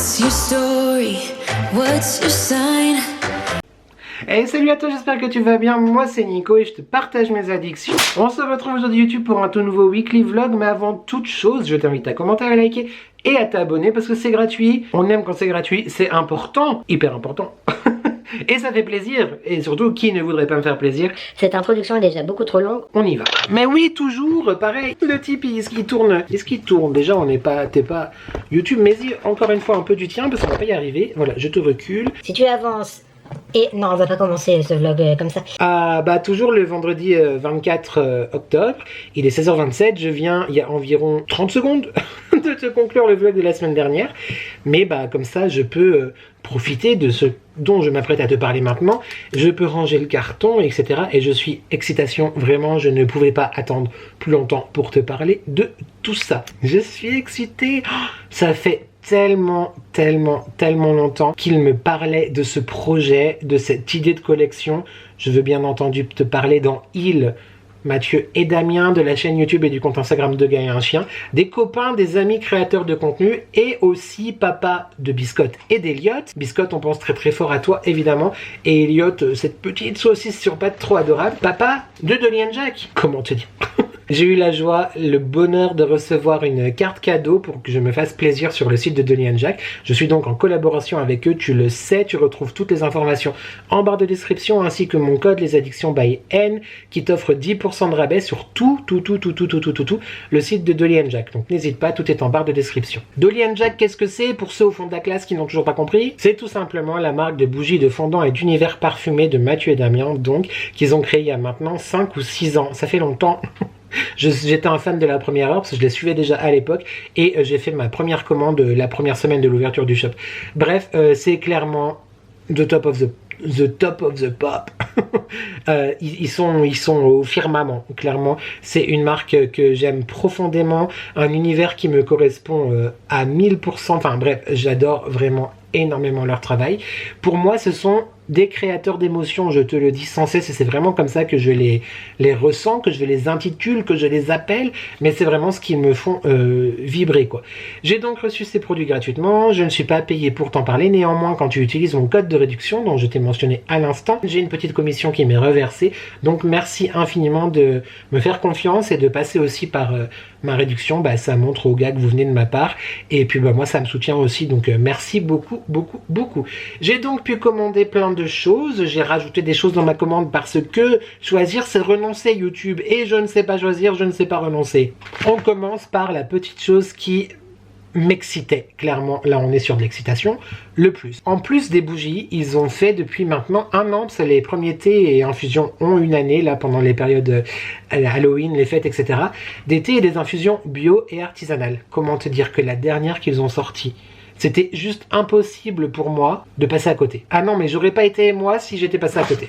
What's your story? What's your sign? Hey, salut à toi, j'espère que tu vas bien. Moi c'est Nico et je te partage mes addictions. On se retrouve aujourd'hui YouTube pour un tout nouveau weekly vlog. Mais avant toute chose, je t'invite à commenter, à liker et à t'abonner parce que c'est gratuit. On aime quand c'est gratuit, c'est important, hyper important. Et ça fait plaisir, et surtout, qui ne voudrait pas me faire plaisir? Cette introduction est déjà beaucoup trop longue. On y va. Mais oui, toujours, pareil, le Tipeee, est-ce qu'il tourne? Est-ce qu'il tourne? Déjà, t'es pas YouTube, mais y, encore une fois, un peu du tien, parce qu'on va pas y arriver. Voilà, je te recule. Si tu avances... Et non, on va pas commencer ce vlog comme ça. Bah toujours le vendredi 24 octobre, il est 16h27, je viens il y a environ 30 secondes de te conclure le vlog de la semaine dernière. Mais bah comme ça je peux profiter de ce dont je m'apprête à te parler maintenant. Je peux ranger le carton, etc. Et je suis excitation, vraiment je ne pouvais pas attendre plus longtemps pour te parler de tout ça. Je suis excitée, ça fait tellement longtemps qu'il me parlait de ce projet, de cette idée de collection. Je veux bien entendu te parler dans Mathieu et Damien de la chaîne YouTube et du compte Instagram de Gaïa un chien, des copains, des amis créateurs de contenu et aussi papa de Biscotte et d'Eliott. Biscotte, on pense très fort à toi évidemment, et Eliott, cette petite saucisse sur pattes trop adorable, papa de Dolly and Jack. Comment te dire? J'ai eu la joie, le bonheur de recevoir une carte cadeau pour que je me fasse plaisir sur le site de Dolly and Jack. Je suis donc en collaboration avec eux, tu le sais, tu retrouves toutes les informations en barre de description ainsi que mon code les addictions by N qui t'offre 10% de rabais sur tout le site de Dolly and Jack. Donc n'hésite pas, tout est en barre de description. Dolly and Jack, qu'est-ce que c'est pour ceux au fond de la classe qui n'ont toujours pas compris? C'est tout simplement la marque de bougies de fondant et d'univers parfumé de Mathieu et Damien, donc qu'ils ont créé il y a maintenant 5 ou 6 ans. Ça fait longtemps. J'étais un fan de la première heure parce que je les suivais déjà à l'époque et j'ai fait ma première commande la première semaine de l'ouverture du shop. Bref, c'est clairement the top of the pop. Ils sont au firmament, clairement. C'est une marque que j'aime profondément, un univers qui me correspond à 1000%. Enfin bref, j'adore vraiment énormément leur travail. Pour moi, ce sont des créateurs d'émotions, je te le dis sans cesse, et c'est vraiment comme ça que je les ressens, que je les intitule, que je les appelle, mais c'est vraiment ce qui me font vibrer, quoi. J'ai donc reçu ces produits gratuitement, je ne suis pas payé pour t'en parler, néanmoins quand tu utilises mon code de réduction, dont je t'ai mentionné à l'instant, j'ai une petite commission qui m'est reversée, donc merci infiniment de me faire confiance et de passer aussi par ma réduction, bah, ça montre aux gars que vous venez de ma part, et puis bah, moi ça me soutient aussi, donc merci beaucoup. J'ai donc pu commander plein de choses, j'ai rajouté des choses dans ma commande parce que choisir c'est renoncer YouTube, et je ne sais pas choisir, je ne sais pas renoncer. On commence par la petite chose qui m'excitait, clairement, là on est sur de l'excitation, le plus. En plus des bougies, ils ont fait depuis maintenant 1 an, parce que les premiers thés et infusions ont une année, là pendant les périodes Halloween, les fêtes, etc. Des thés et des infusions bio et artisanales. Comment te dire que la dernière qu'ils ont sortie, c'était juste impossible pour moi de passer à côté. Ah non, mais j'aurais pas été moi si j'étais passé à côté.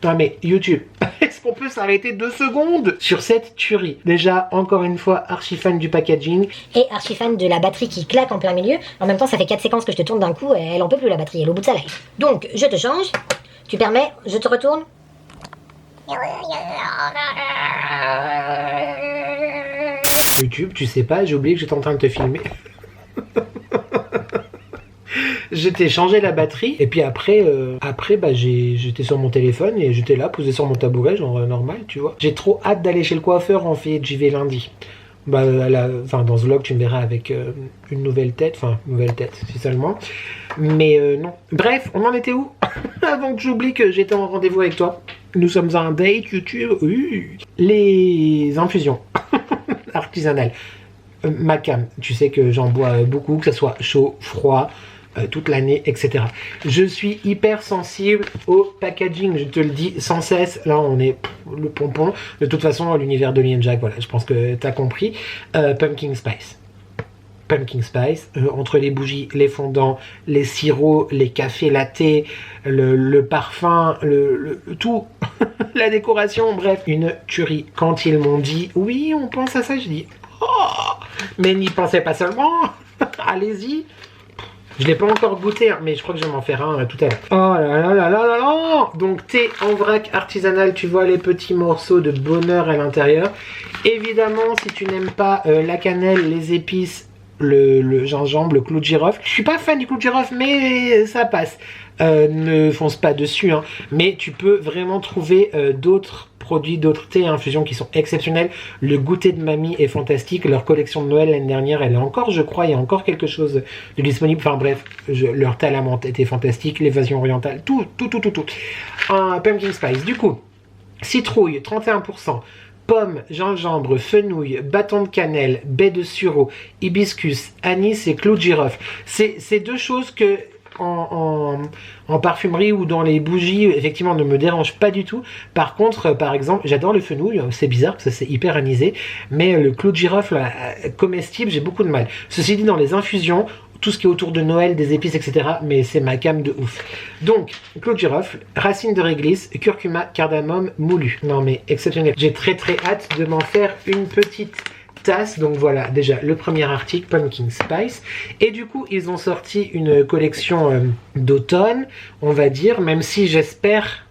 Non mais YouTube, est-ce qu'on peut s'arrêter 2 secondes sur cette tuerie? Déjà, encore une fois, archi fan du packaging. Et archi fan de la batterie qui claque en plein milieu. En même temps, ça fait 4 séquences que je te tourne d'un coup et elle en peut plus la batterie, elle est au bout de sa life. Donc, je te change, tu permets, je te retourne. YouTube, tu sais pas, j'ai oublié que j'étais en train de te filmer. Je t'ai changé la batterie et puis après bah, j'étais sur mon téléphone et j'étais là posé sur mon tabouret genre normal, tu vois. J'ai trop hâte d'aller chez le coiffeur, en fait, j'y vais lundi. Bah dans ce vlog tu me verras avec une nouvelle tête, si seulement. Mais non. Bref, on en était où? Avant que j'oublie que j'étais en rendez-vous avec toi. Nous sommes à un date YouTube. Les infusions artisanales. Ma cam, tu sais que j'en bois beaucoup, que ce soit chaud, froid, toute l'année, etc. Je suis hyper sensible au packaging, je te le dis sans cesse. Là on est le pompon. De toute façon l'univers de Dolly and Jack, voilà, je pense que tu as compris. Pumpkin Spice, entre les bougies, les fondants, les sirops, les cafés lattés, le parfum, le tout, la décoration, bref, une tuerie. Quand ils m'ont dit oui on pense à ça, je dis oh, mais n'y pensez pas seulement, allez-y. Je l'ai pas encore goûté, hein, mais je crois que je vais m'en faire un tout à l'heure. Oh là. Donc thé en vrac artisanal, tu vois les petits morceaux de bonheur à l'intérieur. Évidemment, si tu n'aimes pas la cannelle, les épices, le gingembre, le clou de girofle. Je suis pas fan du clou de girofle, mais ça passe. Ne fonce pas dessus, hein. Mais tu peux vraiment trouver d'autres produits, d'autres thés et infusions qui sont exceptionnels. Le goûter de mamie est fantastique. Leur collection de Noël l'année dernière, elle est encore, je crois, il y a encore quelque chose de disponible. Enfin bref, leur thé à la menthe était fantastique. L'évasion orientale, tout. Un pumpkin spice. Du coup, citrouille, 31%. Pommes, gingembre, fenouil, bâton de cannelle, baie de sureau, hibiscus, anis et clou de girofle. C'est deux choses que en parfumerie ou dans les bougies, effectivement, ne me dérange pas du tout. Par contre, par exemple, j'adore le fenouil, c'est bizarre parce que c'est hyper anisé, mais le clou de girofle comestible, j'ai beaucoup de mal. Ceci dit, dans les infusions, tout ce qui est autour de Noël, des épices, etc., mais c'est ma came de ouf. Donc, clou de girofle, racine de réglisse, curcuma, cardamome, moulu. Non mais exceptionnel. J'ai très hâte de m'en faire une petite tasse. Donc voilà, déjà le premier article, Pumpkin Spice. Et du coup, ils ont sorti une collection d'automne, on va dire, même si j'espère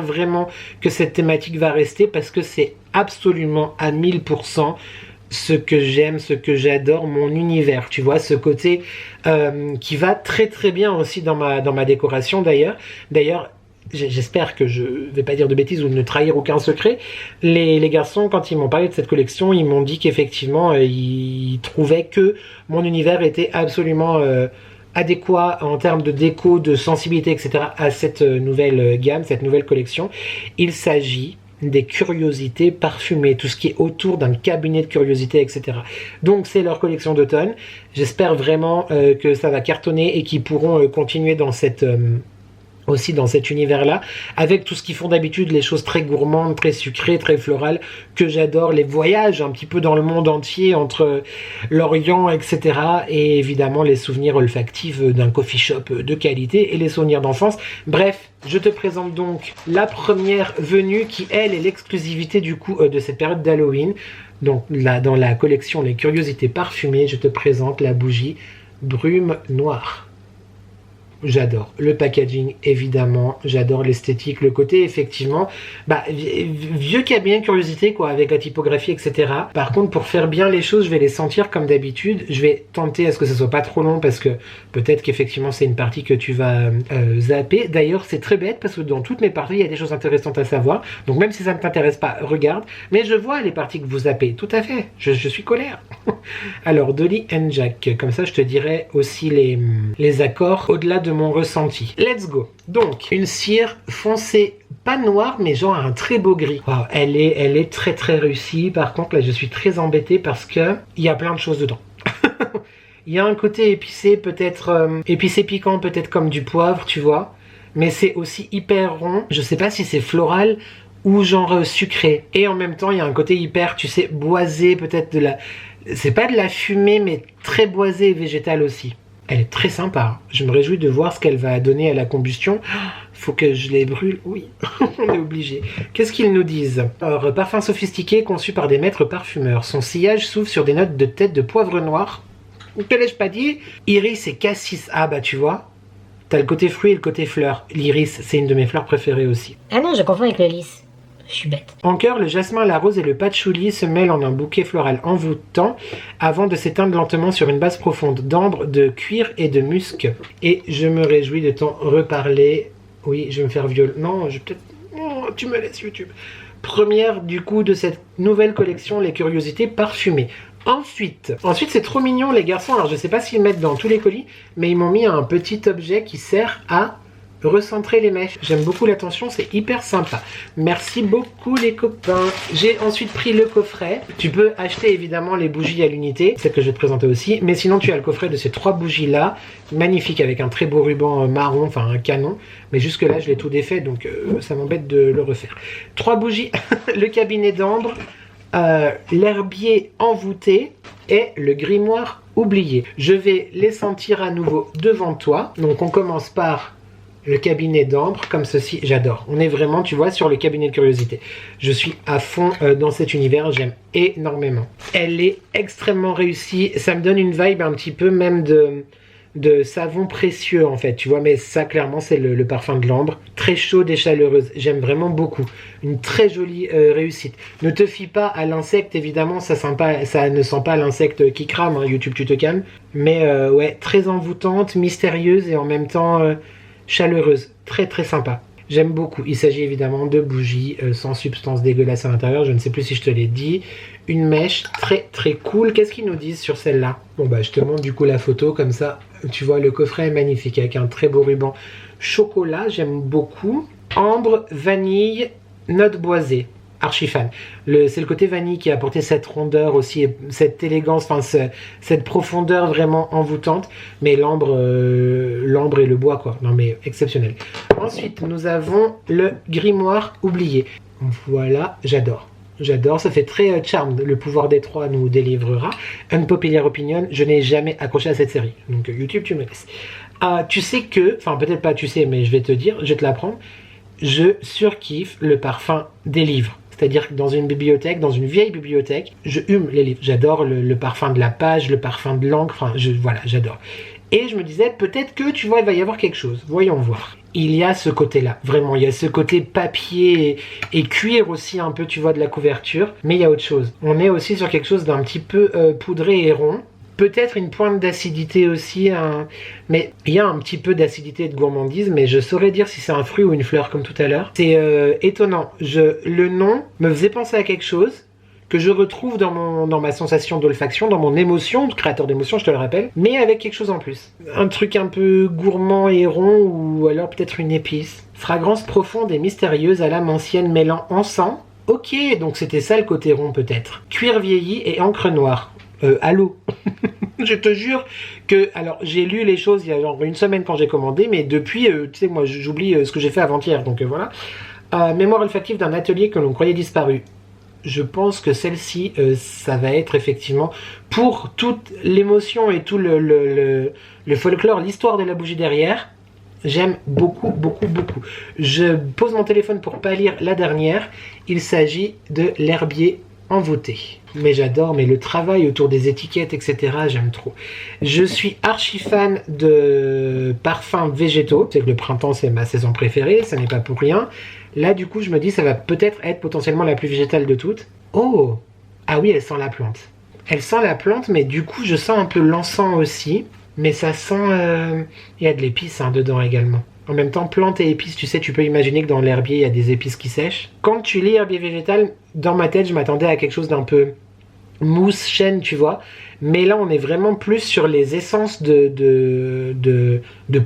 vraiment que cette thématique va rester parce que c'est absolument à 1000% ce que j'aime, ce que j'adore, mon univers, tu vois, ce côté qui va très bien aussi dans ma décoration d'ailleurs. J'espère que je vais pas dire de bêtises ou ne trahir aucun secret. Les garçons, quand ils m'ont parlé de cette collection, ils m'ont dit qu'effectivement, ils trouvaient que mon univers était absolument adéquat en termes de déco, de sensibilité, etc. à cette nouvelle gamme, cette nouvelle collection. Il s'agit des curiosités parfumées, tout ce qui est autour d'un cabinet de curiosités, etc. Donc c'est leur collection d'automne. J'espère vraiment que ça va cartonner et qu'ils pourront continuer dans cette... aussi dans cet univers-là, avec tout ce qu'ils font d'habitude, les choses très gourmandes, très sucrées, très florales, que j'adore, les voyages un petit peu dans le monde entier, entre l'Orient, etc. Et évidemment les souvenirs olfactifs d'un coffee shop de qualité et les souvenirs d'enfance. Bref, je te présente donc la première venue qui, elle, est l'exclusivité du coup de cette période d'Halloween. Donc là, dans la collection Les Curiosités Parfumées, je te présente la bougie Brume Noire. J'adore le packaging, évidemment, j'adore l'esthétique, le côté, effectivement, vieux cabinet de curiosité, quoi, avec la typographie, etc. Par contre, pour faire bien les choses, je vais les sentir comme d'habitude. Je vais tenter à ce que ce soit pas trop long, parce que peut-être qu'effectivement, c'est une partie que tu vas zapper. D'ailleurs, c'est très bête, parce que dans toutes mes parties, il y a des choses intéressantes à savoir. Donc, même si ça ne t'intéresse pas, regarde. Mais je vois les parties que vous zappez, tout à fait. Je suis colère. Alors, Dolly and Jack, comme ça, je te dirai aussi les accords au-delà de mon ressenti. Let's go. Donc, une cire foncée, pas noire, mais genre un très beau gris. Wow, elle est très réussie. Par contre, là, je suis très embêté parce que il y a plein de choses dedans. Il y a un côté épicé, peut-être épicé piquant, peut-être comme du poivre, tu vois. Mais c'est aussi hyper rond. Je sais pas si c'est floral ou genre sucré. Et en même temps, il y a un côté hyper, tu sais, boisé, peut-être de la... C'est pas de la fumée, mais très boisé et végétal aussi. Elle est très sympa. Je me réjouis de voir ce qu'elle va donner à la combustion. Faut que je les brûle. Oui, on est obligé. Qu'est-ce qu'ils nous disent? Alors, parfum sophistiqué conçu par des maîtres parfumeurs. Son sillage s'ouvre sur des notes de tête de poivre noir. Que l'ai-je pas dit? Iris et cassis. Ah bah tu vois. T'as le côté fruit et le côté fleur. L'iris, c'est une de mes fleurs préférées aussi. Ah non, je confonds avec le lys. Je suis bête. En cœur, le jasmin, la rose et le patchouli se mêlent en un bouquet floral envoûtant avant de s'éteindre lentement sur une base profonde d'ambre, de cuir et de musc. Et je me réjouis de t'en reparler. Oui, je vais me faire violer. Non, je vais peut-être... Oh, tu me laisses YouTube. Première du coup de cette nouvelle collection, les curiosités parfumées. Ensuite c'est trop mignon les garçons. Alors je sais pas s'ils mettent dans tous les colis, mais ils m'ont mis un petit objet qui sert à recentrer les mèches. J'aime beaucoup l'attention, c'est hyper sympa. Merci beaucoup les copains. J'ai ensuite pris le coffret. Tu peux acheter évidemment les bougies à l'unité, celle que je vais te présenter aussi, mais sinon tu as le coffret de ces 3 bougies là, magnifique avec un très beau ruban marron, enfin un canon, mais jusque là je l'ai tout défait donc ça m'embête de le refaire. 3 bougies, le cabinet d'ambre, l'herbier envoûté et le grimoire oublié. Je vais les sentir à nouveau devant toi. Donc on commence par le cabinet d'ambre, comme ceci, j'adore. On est vraiment, tu vois, sur le cabinet de curiosité. Je suis à fond dans cet univers, j'aime énormément. Elle est extrêmement réussie, ça me donne une vibe un petit peu même de savon précieux en fait, tu vois, mais ça clairement c'est le parfum de l'ambre, très chaude et chaleureuse, j'aime vraiment beaucoup, une très jolie réussite. Ne te fie pas à l'insecte évidemment, ça ne sent pas l'insecte qui crame, hein, YouTube tu te calmes, mais ouais, très envoûtante, mystérieuse et en même temps chaleureuse, très très sympa. J'aime beaucoup. Il s'agit évidemment de bougies sans substance dégueulasse à l'intérieur. Je ne sais plus si je te l'ai dit. Une mèche très très cool. Qu'est-ce qu'ils nous disent sur celle-là? Bon bah je te montre du coup la photo comme ça. Tu vois le coffret est magnifique avec un très beau ruban chocolat. J'aime beaucoup. Ambre, vanille, note boisée. Archi fan. C'est le côté vanille qui a apporté cette rondeur aussi, cette élégance, enfin cette profondeur vraiment envoûtante. Mais l'ambre et le bois quoi. Non mais exceptionnel. Ensuite nous avons le grimoire oublié. Voilà, j'adore. J'adore, ça fait très Charmed, le pouvoir des trois nous délivrera. Unpopular opinion, je n'ai jamais accroché à cette série. Donc YouTube tu me laisses. Tu sais que, enfin peut-être pas tu sais mais je vais te dire, je vais te l'apprendre. Je surkiffe le parfum des livres. C'est-à-dire que dans une bibliothèque, dans une vieille bibliothèque, je hume les livres. J'adore le parfum de la page, le parfum de l'encre, enfin, voilà, j'adore. Et je me disais, peut-être que, tu vois, il va y avoir quelque chose. Voyons voir. Il y a ce côté-là, vraiment, il y a ce côté papier et cuir aussi un peu, tu vois, de la couverture. Mais il y a autre chose. On est aussi sur quelque chose d'un petit peu poudré et rond. Peut-être une pointe d'acidité aussi, mais il y a un petit peu d'acidité et de gourmandise, mais je saurais dire si c'est un fruit ou une fleur comme tout à l'heure. C'est étonnant, le nom me faisait penser à quelque chose que je retrouve dans ma sensation d'olfaction, dans mon émotion, créateur d'émotion je te le rappelle, mais avec quelque chose en plus. Un truc un peu gourmand et rond, ou alors peut-être une épice. Fragrance profonde et mystérieuse à l'âme ancienne mêlant encens. Ok, donc c'était ça le côté rond peut-être. Cuir vieilli et encre noire. Allô. Je te jure que, alors j'ai lu les choses il y a genre une semaine quand j'ai commandé, mais depuis, tu sais moi j'oublie ce que j'ai fait avant-hier, donc voilà. Mémoire olfactive d'un atelier que l'on croyait disparu. Je pense que celle-ci, ça va être effectivement pour toute l'émotion et tout le folklore, l'histoire de la bougie derrière. J'aime beaucoup, beaucoup, beaucoup. Je pose mon téléphone pour pas lire la dernière. Il s'agit de l'herbier envoûté. Mais j'adore, mais le travail autour des étiquettes, etc., j'aime trop. Je suis archi fan de parfums végétaux. C'est que le printemps, c'est ma saison préférée, ça n'est pas pour rien. Là, du coup, je me dis, ça va peut-être être potentiellement la plus végétale de toutes. Oh! Ah oui, elle sent la plante. Elle sent la plante, mais du coup, je sens un peu l'encens aussi. Mais ça sent... Il y a de l'épice dedans également. En même temps, plantes et épices, tu sais, tu peux imaginer que dans l'herbier, il y a des épices qui sèchent. Quand tu lis herbier végétal, dans ma tête, je m'attendais à quelque chose d'un peu mousse, chêne, tu vois. Mais là, on est vraiment plus sur les essences de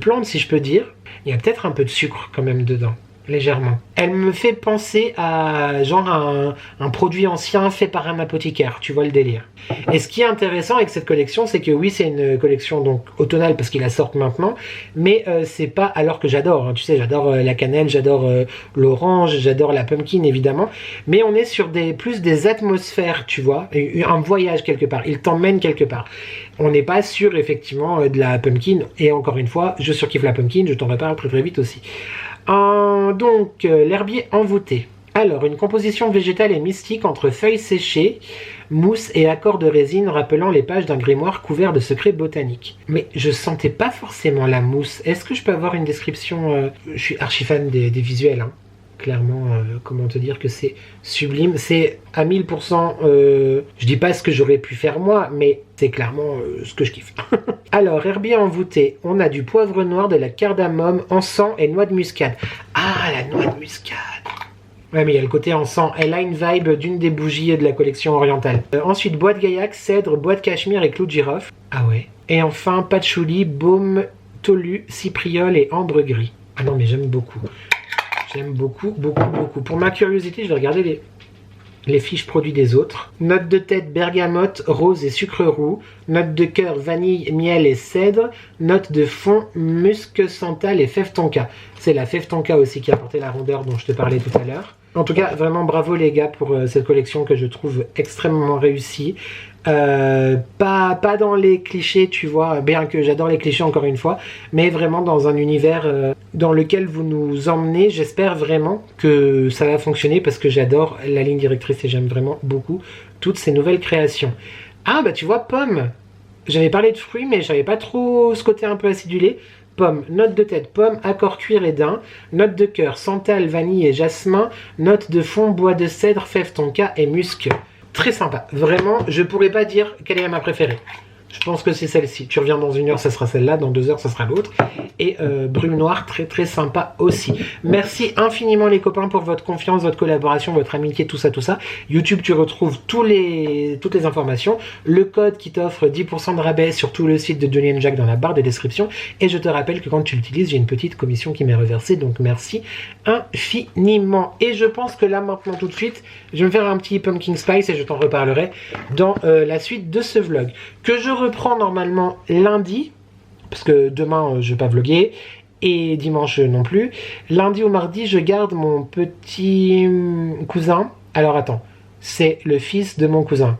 plantes, si je peux dire. Il y a peut-être un peu de sucre quand même dedans. Légèrement. Elle me fait penser à genre un produit ancien fait par un apothicaire, tu vois le délire. Et ce qui est intéressant avec cette collection, c'est que oui, c'est une collection donc automnale parce qu'ils la sortent maintenant, mais c'est pas, alors que j'adore, tu sais, j'adore la cannelle, j'adore l'orange, j'adore la pumpkin évidemment, mais on est sur plus des atmosphères, tu vois, un voyage quelque part, il t'emmène quelque part. On n'est pas sur effectivement de la pumpkin, et encore une fois, je surkiffe la pumpkin, je t'en reparle très très vite aussi. Donc, l'herbier envoûté. Alors, une composition végétale et mystique entre feuilles séchées, mousse et accords de résine rappelant les pages d'un grimoire couvert de secrets botaniques. Mais je sentais pas forcément la mousse. Est-ce que je peux avoir une description Je suis archi fan des visuels, hein. Clairement, comment te dire que c'est sublime. C'est à 1000%, je dis pas ce que j'aurais pu faire moi, mais c'est clairement ce que je kiffe. Alors, herbier envoûté, on a du poivre noir, de la cardamome, encens et noix de muscade. Ah, la noix de muscade. Ouais, mais il y a le côté encens. Elle a une vibe d'une des bougies de la collection orientale. Ensuite, bois de gaillac, cèdre, bois de cachemire et clou de girofle. Ah ouais. Et enfin, patchouli, baume, tolu, cypriole et ambre gris. Ah non, mais j'aime beaucoup. J'aime beaucoup, beaucoup, beaucoup. Pour ma curiosité, je vais regarder les fiches produits des autres. Note de tête, bergamote, rose et sucre roux. Note de cœur, vanille, miel et cèdre. Note de fond, musc, santal et fève tonka. C'est la fève tonka aussi qui a apporté la rondeur dont je te parlais tout à l'heure. En tout cas, vraiment bravo les gars pour cette collection que je trouve extrêmement réussie. Pas dans les clichés, tu vois, bien que j'adore les clichés encore une fois, mais vraiment dans un univers dans lequel vous nous emmenez. J'espère vraiment que ça va fonctionner parce que j'adore la ligne directrice et j'aime vraiment beaucoup toutes ces nouvelles créations. Ah bah tu vois, pomme, J'avais parlé de fruits, mais j'avais pas trop ce côté un peu acidulé. Pomme, note de tête, pomme, accord cuir et daim, note de cœur, santal, vanille et jasmin, note de fond, bois de cèdre, fève tonka et musc. Très sympa, vraiment, je pourrais pas dire quelle est ma préférée. Je pense que c'est celle-ci. Tu reviens dans 1 heure, ça sera celle-là. Dans 2 heures, ça sera l'autre. Et brume noire, très très sympa aussi. Merci infiniment les copains pour votre confiance, votre collaboration, votre amitié, tout ça, tout ça. YouTube, tu retrouves toutes les informations. Le code qui t'offre 10% de rabais sur tout le site de Johnny & Jack dans la barre de description. Et je te rappelle que quand tu l'utilises, j'ai une petite commission qui m'est reversée. Donc merci infiniment. Et je pense que là, maintenant, tout de suite, je vais me faire un petit pumpkin spice et je t'en reparlerai dans la suite de ce vlog. Que je reprends normalement lundi, parce que demain je vais pas vlogger, et dimanche non plus. Lundi ou mardi, je garde mon petit cousin. Alors attends, c'est le fils de mon cousin.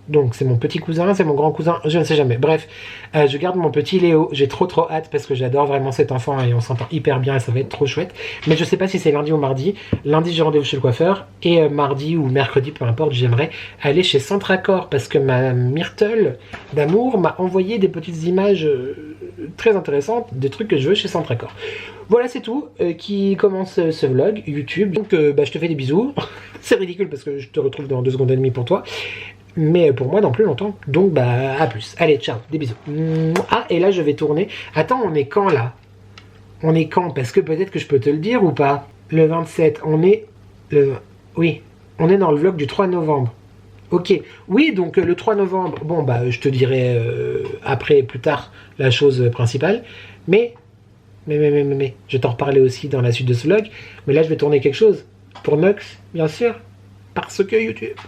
Donc c'est mon petit cousin, c'est mon grand cousin, je ne sais jamais. Bref, je garde mon petit Léo. J'ai trop hâte parce que j'adore vraiment cet enfant et on s'entend hyper bien et ça va être trop chouette. Mais je sais pas si c'est lundi ou mardi. Lundi j'ai rendez-vous chez le coiffeur et mardi ou mercredi, peu importe, j'aimerais aller chez Centracor parce que ma Myrtle d'amour m'a envoyé des petites images très intéressantes, des trucs que je veux chez Centracor. Voilà, c'est tout qui commence ce vlog YouTube. Donc je te fais des bisous. C'est ridicule parce que je te retrouve dans 2 secondes et demie pour toi. Mais pour moi dans plus longtemps. Donc à plus. Allez, ciao, des bisous. Ah, et là je vais tourner. Attends, on est quand là? On est quand? Parce que peut-être que je peux te le dire ou pas. Le 27, on est... Oui, on est dans le vlog du 3 novembre. Ok, oui, donc le 3 novembre, bon je te dirai après, plus tard, la chose principale. Mais, je vais t'en reparler aussi dans la suite de ce vlog. Mais là je vais tourner quelque chose. Pour Nox, bien sûr. Parce que YouTube...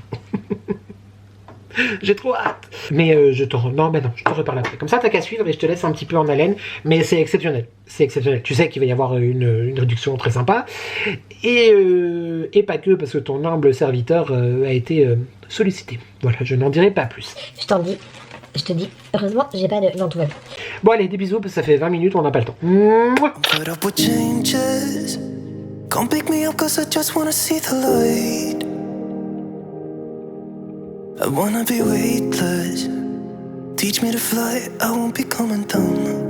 J'ai trop hâte. Mais je te reparle après. Comme ça, t'as qu'à suivre et je te laisse un petit peu en haleine. Mais c'est exceptionnel. C'est exceptionnel. Tu sais qu'il va y avoir une réduction très sympa. Et pas que, parce que ton humble serviteur a été sollicité. Voilà, je n'en dirai pas plus. Je te dis, heureusement, j'ai pas de... Non, tout va bien. Bon, allez, des bisous, parce que ça fait 20 minutes, on n'a pas le temps. Mouah. I wanna be weightless. Teach me to fly, I won't be coming down.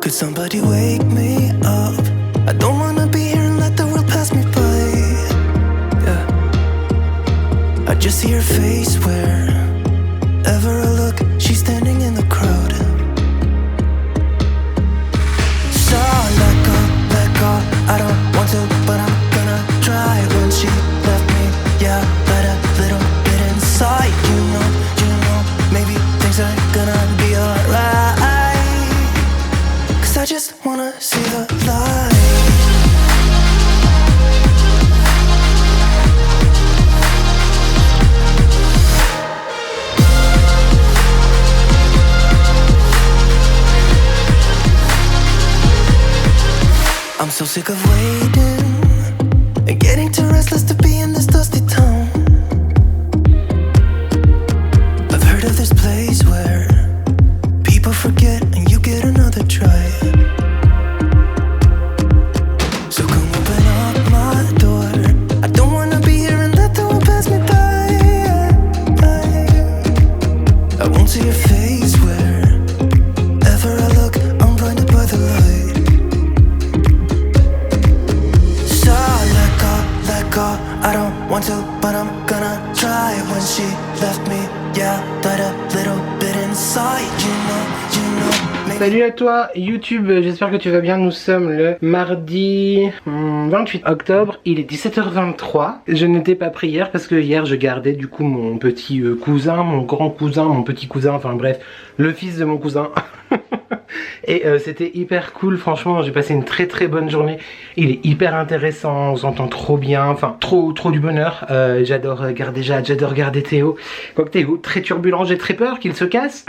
Could somebody wake me up? I don't wanna be here and let the world pass me by. Yeah. I just see her face wherever I look. She's standing in the crowd. So let go, I don't want to, but I'm gonna try. When she left me, yeah, let a little bit inside. You know, maybe things are gonna be alright. Cause I just wanna see the light. I'm so sick of waiting and getting too restless to be in this dusty town. I've heard of this place where people forget and you get another try. So come open up my door. I don't wanna be here and let the world pass me by. I won't see your face wherever I look. I'm blinded by the light. I don't want to, but I'm gonna try. When she left me, yeah, died a little bit inside. You know. Salut à toi YouTube, j'espère que tu vas bien. Nous sommes le mardi 28 octobre, il est 17h23. Je n'étais pas pris hier parce que hier je gardais du coup mon petit cousin, mon grand cousin, mon petit cousin, enfin bref, le fils de mon cousin. Et c'était hyper cool, franchement j'ai passé une très bonne journée. Il est hyper intéressant, on s'entend trop bien, enfin trop du bonheur. J'adore regarder Jade, j'adore regarder Théo. Quoique Théo très turbulent, j'ai très peur qu'il se casse.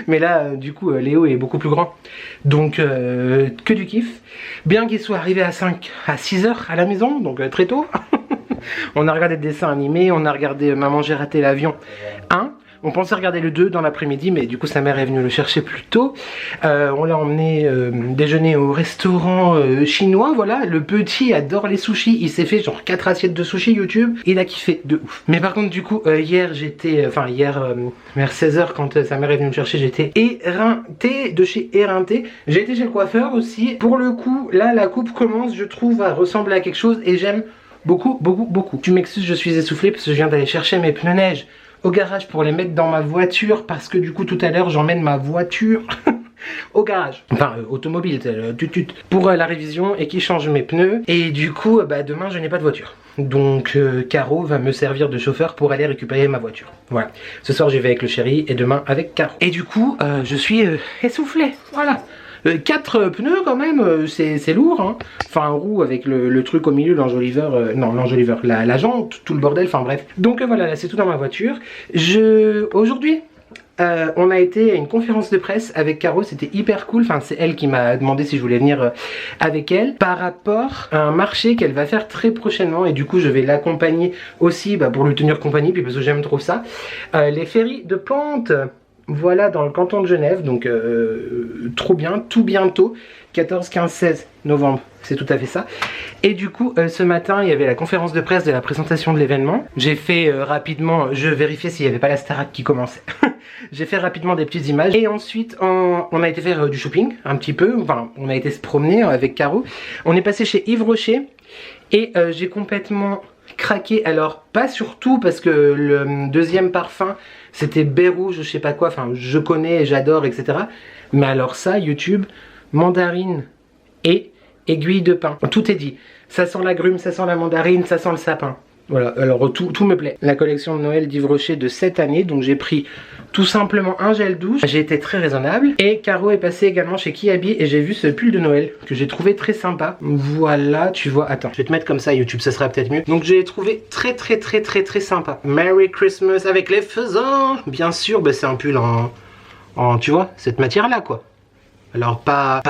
Mais là du coup Léo est beaucoup plus grand. Donc que du kiff. Bien qu'il soit arrivé à 6 heures à la maison, donc très tôt. On a regardé des dessins animés, on a regardé Maman j'ai raté l'avion 1. On pensait regarder le 2 dans l'après-midi, mais du coup sa mère est venue le chercher plus tôt. On l'a emmené déjeuner au restaurant chinois, voilà. Le petit adore les sushis, il s'est fait genre 4 assiettes de sushis YouTube, il a kiffé de ouf. Mais par contre du coup hier j'étais, vers 16h quand sa mère est venue me chercher, j'étais éreinté de chez éreinté. J'ai été chez le coiffeur aussi. Pour le coup, là la coupe commence, je trouve, à ressembler à quelque chose et j'aime beaucoup. Tu m'excuses, je suis essoufflé parce que je viens d'aller chercher mes pneus neige au garage pour les mettre dans ma voiture parce que du coup tout à l'heure j'emmène ma voiture au garage, enfin automobile, pour la révision et qui change mes pneus. Et du coup demain je n'ai pas de voiture, donc Caro va me servir de chauffeur pour aller récupérer ma voiture. Voilà, ce soir j'y vais avec le chéri et demain avec Caro. Et du coup je suis essoufflé, voilà. 4 pneus quand même, c'est lourd, hein. Enfin un roue avec le truc au milieu, l'enjoliveur, la jante, tout le bordel, enfin bref. Donc voilà, là c'est tout dans ma voiture. Aujourd'hui, on a été à une conférence de presse avec Caro, c'était hyper cool, enfin c'est elle qui m'a demandé si je voulais venir avec elle, par rapport à un marché qu'elle va faire très prochainement, et du coup je vais l'accompagner aussi pour lui tenir compagnie, puis parce que j'aime trop ça. Les féeries de plantes. Voilà, dans le canton de Genève, donc trop bien, tout bientôt, 14, 15, 16 novembre, c'est tout à fait ça. Et du coup, ce matin, il y avait la conférence de presse de la présentation de l'événement. J'ai fait rapidement, je vérifiais s'il n'y avait pas la Starac qui commençait. J'ai fait rapidement des petites images. Et ensuite, on a été faire du shopping, un petit peu. Enfin, on a été se promener avec Caro. On est passé chez Yves Rocher. Et j'ai complètement craqué. Alors, pas surtout parce que le deuxième parfum, c'était baie rouge, je sais pas quoi. Enfin, je connais, j'adore, etc. Mais alors ça, YouTube, mandarine et aiguille de pin. Tout est dit. Ça sent l'agrume, ça sent la mandarine, ça sent le sapin. Voilà, alors tout me plaît. La collection de Noël d'Yves Rocher de cette année, donc j'ai pris tout simplement un gel douche. J'ai été très raisonnable. Et Caro est passée également chez Kiabi et j'ai vu ce pull de Noël que j'ai trouvé très sympa. Voilà, tu vois, attends, je vais te mettre comme ça YouTube, ça sera peut-être mieux. Donc j'ai trouvé très sympa. Merry Christmas avec les faisans. Bien sûr, c'est un pull en, tu vois, cette matière là quoi. Alors pas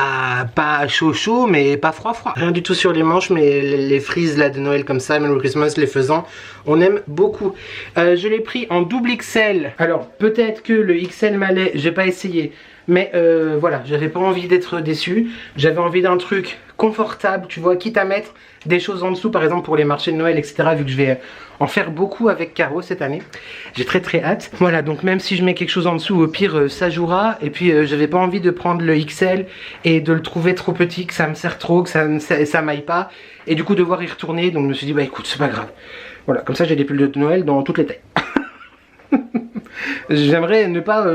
chaud mais pas froid. Rien du tout sur les manches, mais les frises là de Noël comme ça, Merry Christmas, les faisans, on aime beaucoup. Je l'ai pris en double XL. Alors peut-être que le XL m'allait, j'ai pas essayé. Mais voilà, j'avais pas envie d'être déçu. J'avais envie d'un truc confortable, tu vois, quitte à mettre des choses en dessous, par exemple pour les marchés de Noël, etc. Vu que je vais en faire beaucoup avec Caro cette année. J'ai très hâte. Voilà, donc même si je mets quelque chose en dessous, au pire ça jouera. Et puis j'avais pas envie de prendre le XL et de le trouver trop petit, que ça me sert trop, que ça m'aille pas. Et du coup devoir y retourner. Donc je me suis dit, écoute, c'est pas grave. Voilà, comme ça j'ai des pulls de Noël dans toutes les tailles. J'aimerais ne pas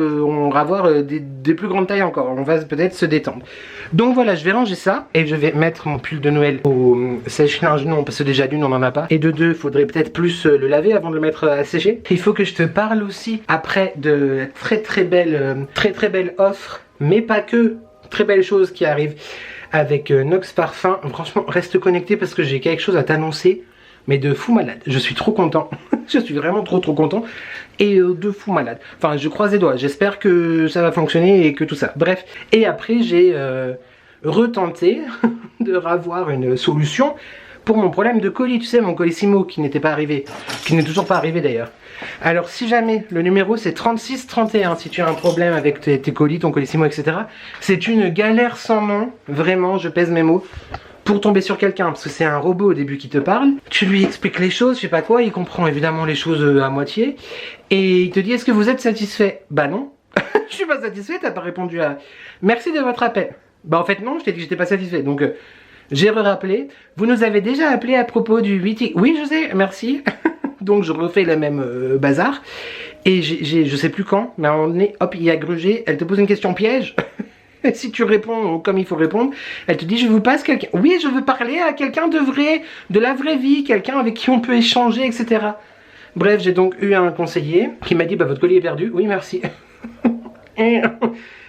avoir des plus grandes tailles encore. On va peut-être se détendre. Donc voilà, je vais ranger ça. Et je vais mettre mon pull de Noël au sèche-linge. Non, parce que déjà d'une, on n'en a pas. Et de deux, il faudrait peut-être plus le laver avant de le mettre à sécher. Il faut que je te parle aussi après de très belle offre. Mais pas que. Très belle chose qui arrive avec Nox Parfum. Franchement, reste connecté parce que j'ai quelque chose à t'annoncer. Mais de fou malade, je suis trop content. Je suis vraiment trop content. Et de fou malade. Enfin, je croise les doigts, j'espère que ça va fonctionner et que tout ça. Bref, et après j'ai retenté de revoir une solution pour mon problème de colis. Tu sais, mon Colissimo qui n'était pas arrivé, qui n'est toujours pas arrivé d'ailleurs. Alors si jamais, le numéro c'est 3631 si tu as un problème avec tes colis, ton Colissimo, etc. C'est une galère sans nom, vraiment, je pèse mes mots. Pour tomber sur quelqu'un, parce que c'est un robot au début qui te parle, tu lui expliques les choses, je sais pas quoi, il comprend évidemment les choses à moitié, et il te dit est-ce que vous êtes satisfait? Bah non, je suis pas satisfait, t'as pas répondu à merci de votre appel. Bah en fait non, je t'ai dit que j'étais pas satisfait, donc j'ai rappelé, vous nous avez déjà appelé à propos du 8X, oui je sais, merci, donc je refais le même bazar, et je sais plus quand, mais à un moment donné, hop, il y a grugé, elle te pose une question piège. Et si tu réponds comme il faut répondre, elle te dit je vous passe quelqu'un. Oui, je veux parler à quelqu'un de vrai, de la vraie vie, quelqu'un avec qui on peut échanger, etc. Bref, j'ai donc eu un conseiller qui m'a dit votre colis est perdu. Oui, merci.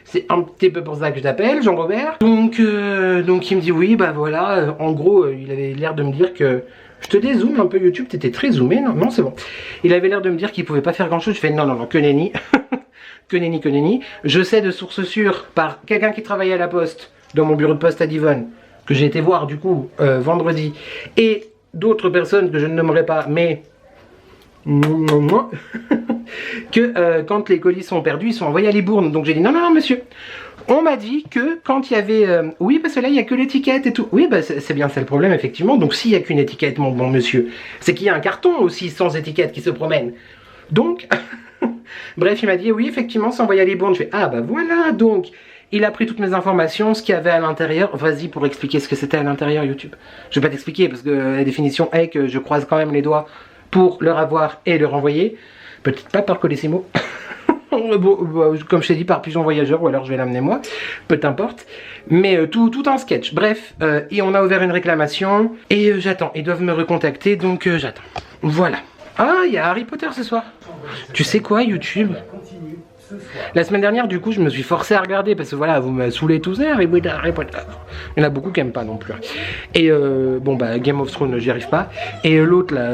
C'est un petit peu pour ça que je t'appelle, Jean-Robert. Donc il me dit oui, voilà. En gros, il avait l'air de me dire que je te dézoome un peu YouTube, t'étais très zoomé. Non, c'est bon. Il avait l'air de me dire qu'il pouvait pas faire grand chose. Je fais non, que nenni. Que nenni. Je sais de source sûre par quelqu'un qui travaillait à la poste, dans mon bureau de poste à Divonne, que j'ai été voir du coup vendredi, et d'autres personnes que je ne nommerai pas, mais que quand les colis sont perdus, ils sont envoyés à Libourne. Donc j'ai dit non, non, non, monsieur. On m'a dit que quand il y avait... oui, parce que là, il n'y a que l'étiquette et tout. Oui, bah, c'est bien ça le problème, effectivement. Donc s'il n'y a qu'une étiquette, mon bon monsieur, c'est qu'il y a un carton aussi sans étiquette qui se promène. Donc, bref, il m'a dit oui, effectivement, c'est envoyé à Libourne. Je fais, ah bah voilà, donc... Il a pris toutes mes informations, ce qu'il y avait à l'intérieur. Vas-y pour expliquer ce que c'était à l'intérieur YouTube. Je vais pas t'expliquer parce que la définition est que je croise quand même les doigts pour le avoir et le renvoyer. Peut-être pas par Colissimo. Comme je t'ai dit, par pigeon voyageur, ou alors je vais l'amener moi. Peu importe. Mais tout en sketch. Bref, et on a ouvert une réclamation. Et j'attends. Ils doivent me recontacter, donc j'attends. Voilà. Ah, il y a Harry Potter ce soir. Tu sais quoi, YouTube ? La semaine dernière, du coup, je me suis forcé à regarder parce que voilà, vous me saoulez tous, Harry Potter. Il y en a beaucoup qui n'aiment pas non plus. Et bon, bah, Game of Thrones, j'y arrive pas. Et l'autre, là,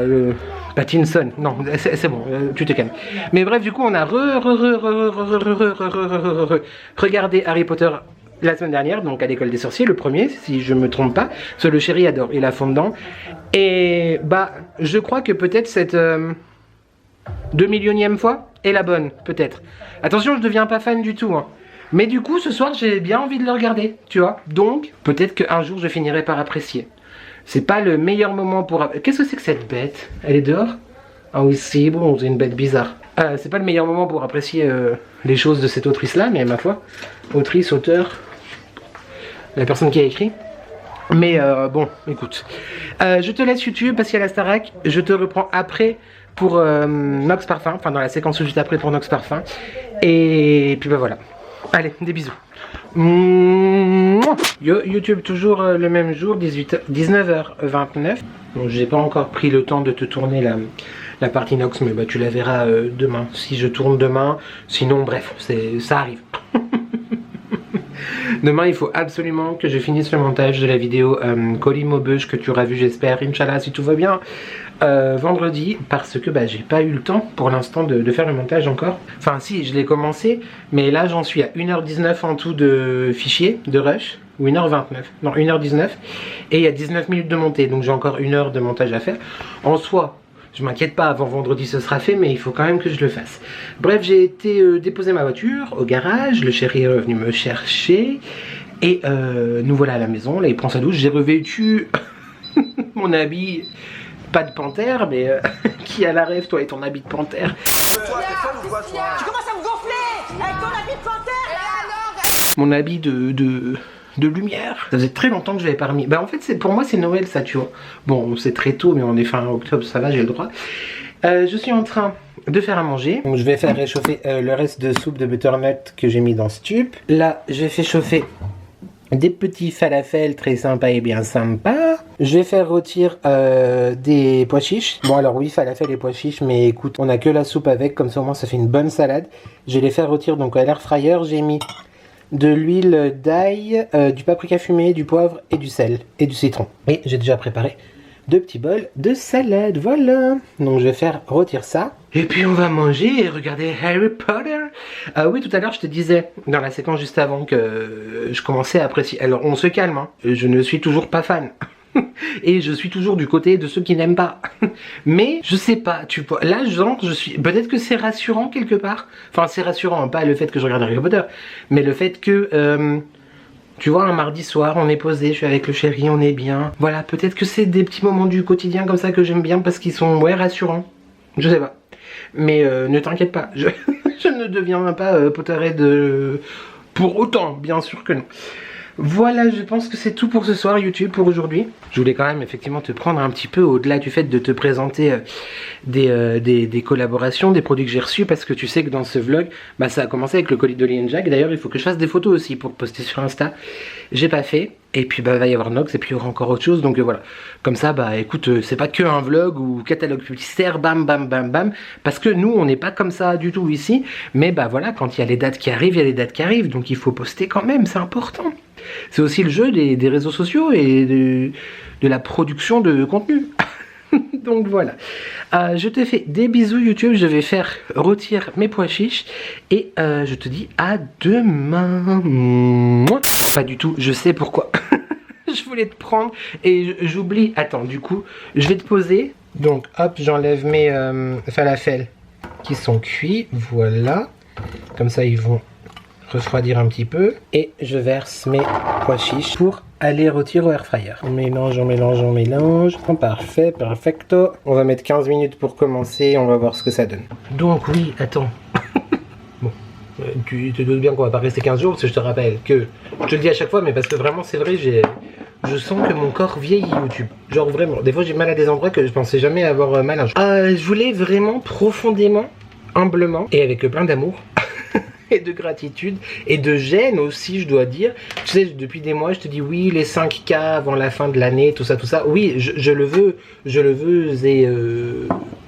Pattinson, non, c'est bon, tu te calmes. Mais bref, du coup, on a regardé Harry Potter la semaine dernière, donc à l'école des sorciers, le premier, si je me trompe pas. Parce que le chéri adore, il a fond dedans. Et bah, je crois que peut-être cette 2 millionième fois est la bonne, peut-être. Attention, je deviens pas fan du tout, hein. Mais du coup, ce soir, j'ai bien envie de le regarder, tu vois. Donc, peut-être qu'un jour, je finirai par apprécier. C'est pas le meilleur moment pour... Qu'est-ce que c'est que cette bête? Elle est dehors? Ah oui, c'est bon, c'est une bête bizarre. C'est pas le meilleur moment pour apprécier les choses de cette autrice-là, mais ma foi. Autrice, auteur, la personne qui a écrit. Mais bon, écoute. Je te laisse YouTube parce qu'il y a la Starac. Je te reprends après pour Nox Parfum, enfin dans la séquence juste après pour Nox Parfum. Et puis bah voilà. Allez, des bisous. Yo, YouTube toujours le même jour, 19h29. Bon, j'ai pas encore pris le temps de te tourner la partie Nox, mais bah tu la verras demain. Si je tourne demain, sinon bref, ça arrive. Demain, il faut absolument que je finisse le montage de la vidéo colis Maubeuge que tu auras vu, j'espère, Inch'Allah, si tout va bien, vendredi, parce que bah, j'ai pas eu le temps pour l'instant de faire le montage encore. Enfin, si, je l'ai commencé, mais là, j'en suis à 1h19 en tout de fichier, de rush, ou 1h29, non, 1h19, et il y a 19 minutes de montée, donc j'ai encore 1 heure de montage à faire. En soi, je m'inquiète pas, avant vendredi ce sera fait, mais il faut quand même que je le fasse. Bref, j'ai été déposer ma voiture au garage, le chéri est revenu me chercher, et nous voilà à la maison, là il prend sa douche, j'ai revêtu mon habit, pas de panthère, mais qui a la rêve, toi et ton habit de panthère. Tu commences à me gonfler avec ton habit de panthère. Mon habit de lumière. Ça faisait très longtemps que je l'avais pas remis. Bah en fait pour moi c'est Noël ça, tu vois. Bon c'est très tôt mais on est fin octobre, ça va, j'ai le droit. Je suis en train de faire à manger. Donc je vais faire réchauffer le reste de soupe de butternut que j'ai mis dans ce tube. Là j'ai fait chauffer des petits falafels très sympas et bien sympas. Je vais faire rôtir des pois chiches. Bon alors oui, falafel et pois chiches, mais écoute, on a que la soupe avec, comme ça au moins ça fait une bonne salade. Je vais les faire rôtir donc à l'air fryer. J'ai mis de l'huile d'ail, du paprika fumé, du poivre et du sel et du citron. Et j'ai déjà préparé 2 petits bols de salade, voilà. Donc je vais faire rôtir ça. Et puis on va manger et regarder Harry Potter. Oui, tout à l'heure je te disais, dans la séquence juste avant, que je commençais à apprécier. Alors on se calme, hein. Je ne suis toujours pas fan. Et je suis toujours du côté de ceux qui n'aiment pas. Mais je sais pas, tu vois, là genre je suis, peut-être que c'est rassurant quelque part. Enfin c'est rassurant, pas le fait que je regarde Harry Potter, mais le fait que tu vois, un mardi soir on est posé, je suis avec le chéri, on est bien. Voilà, peut-être que c'est des petits moments du quotidien comme ça que j'aime bien parce qu'ils sont rassurants. Je sais pas. Mais ne t'inquiète pas, je ne deviens pas Potterhead pour autant, bien sûr que non. Voilà, je pense que c'est tout pour ce soir YouTube, pour aujourd'hui. Je voulais quand même effectivement te prendre un petit peu au-delà du fait de te présenter des collaborations, des produits que j'ai reçus, parce que tu sais que dans ce vlog, bah, ça a commencé avec le colis d'Oli & Jack. D'ailleurs, il faut que je fasse des photos aussi pour poster sur Insta. J'ai pas fait. Et puis bah va y avoir Nox et puis il y aura encore autre chose, donc voilà. Comme ça, bah écoute, c'est pas que un vlog ou catalogue publicitaire, bam bam bam bam. Parce que nous, on n'est pas comme ça du tout ici. Mais bah voilà, quand il y a les dates qui arrivent, il y a les dates qui arrivent. Donc il faut poster quand même, c'est important. C'est aussi le jeu des réseaux sociaux et de la production de contenu. Donc voilà. Je te fais des bisous YouTube, je vais faire rôtir mes pois chiches. Et je te dis à demain. Pas du tout, je sais pourquoi. Je voulais te prendre et j'oublie. Attends, du coup, je vais te poser. Donc hop, j'enlève mes falafels qui sont cuits, voilà. Comme ça, ils vont refroidir un petit peu. Et je verse mes pois chiches pour aller rôtir au air fryer. On mélange, on mélange, on mélange. Parfait, perfecto. On va mettre 15 minutes pour commencer, on va voir ce que ça donne. Donc oui, attends. Bon, tu te doutes bien qu'on va pas rester 15 jours, parce que je te rappelle que, je te le dis à chaque fois, mais parce que vraiment c'est vrai, je sens que mon corps vieillit YouTube. Genre vraiment, des fois j'ai mal à des endroits que je pensais jamais avoir mal un jour. Je voulais vraiment profondément, humblement, et avec plein d'amour, et de gratitude et de gêne aussi, je dois dire. Tu sais, depuis des mois je te dis oui, les 5K avant la fin de l'année, tout ça, oui, je le veux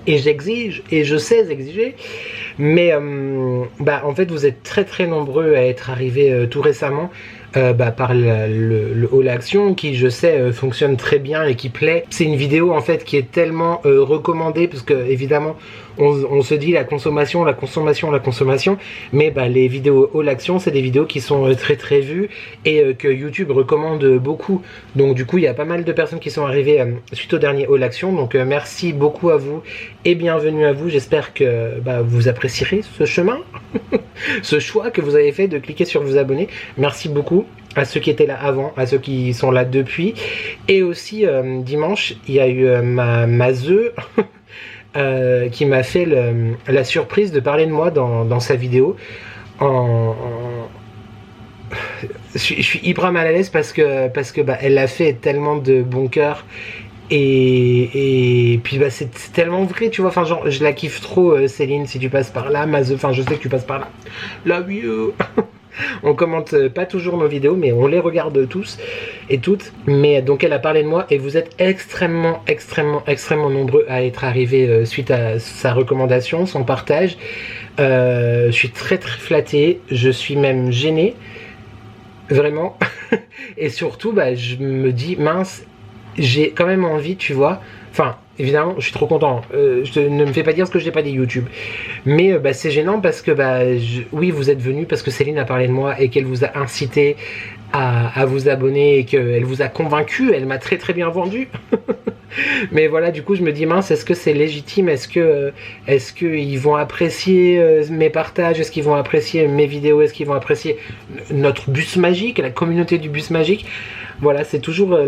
et j'exige, et je sais exiger, mais en fait vous êtes très très nombreux à être arrivés tout récemment par le All Action, qui je sais fonctionne très bien et qui plaît. C'est une vidéo en fait qui est tellement recommandée, parce que évidemment on se dit la consommation, mais les vidéos All Action, c'est des vidéos qui sont très très vues et que YouTube recommande beaucoup. Donc du coup il y a pas mal de personnes qui sont arrivées suite au dernier All Action, donc merci beaucoup à vous et bienvenue à vous. J'espère que vous apprécierez ce chemin, ce choix que vous avez fait de cliquer sur vous abonner. Merci beaucoup à ceux qui étaient là avant, à ceux qui sont là depuis. Et aussi dimanche il y a eu ma Zeu qui m'a fait la surprise de parler de moi dans sa vidéo. Je suis hyper mal à l'aise parce que elle l'a fait tellement de bon cœur. Et puis c'est tellement vrai, tu vois, enfin genre je la kiffe trop Céline, si tu passes par là, enfin je sais que tu passes par là. Love you. On commente pas toujours nos vidéos, mais on les regarde tous et toutes. Mais donc elle a parlé de moi et vous êtes extrêmement nombreux à être arrivés suite à sa recommandation, son partage. Je suis très flatté, je suis même gêné, vraiment. Et surtout je me dis mince, j'ai quand même envie, tu vois, enfin évidemment je suis trop content, ne me fais pas dire ce que je n'ai pas dit YouTube, mais c'est gênant parce que oui vous êtes venus parce que Céline a parlé de moi et qu'elle vous a incité à vous abonner et qu'elle vous a convaincu, elle m'a très bien vendu. Mais voilà, du coup je me dis mince, est-ce que c'est légitime, est-ce que ils vont apprécier mes partages, est-ce qu'ils vont apprécier mes vidéos, est-ce qu'ils vont apprécier notre bus magique, la communauté du bus magique. Voilà, c'est toujours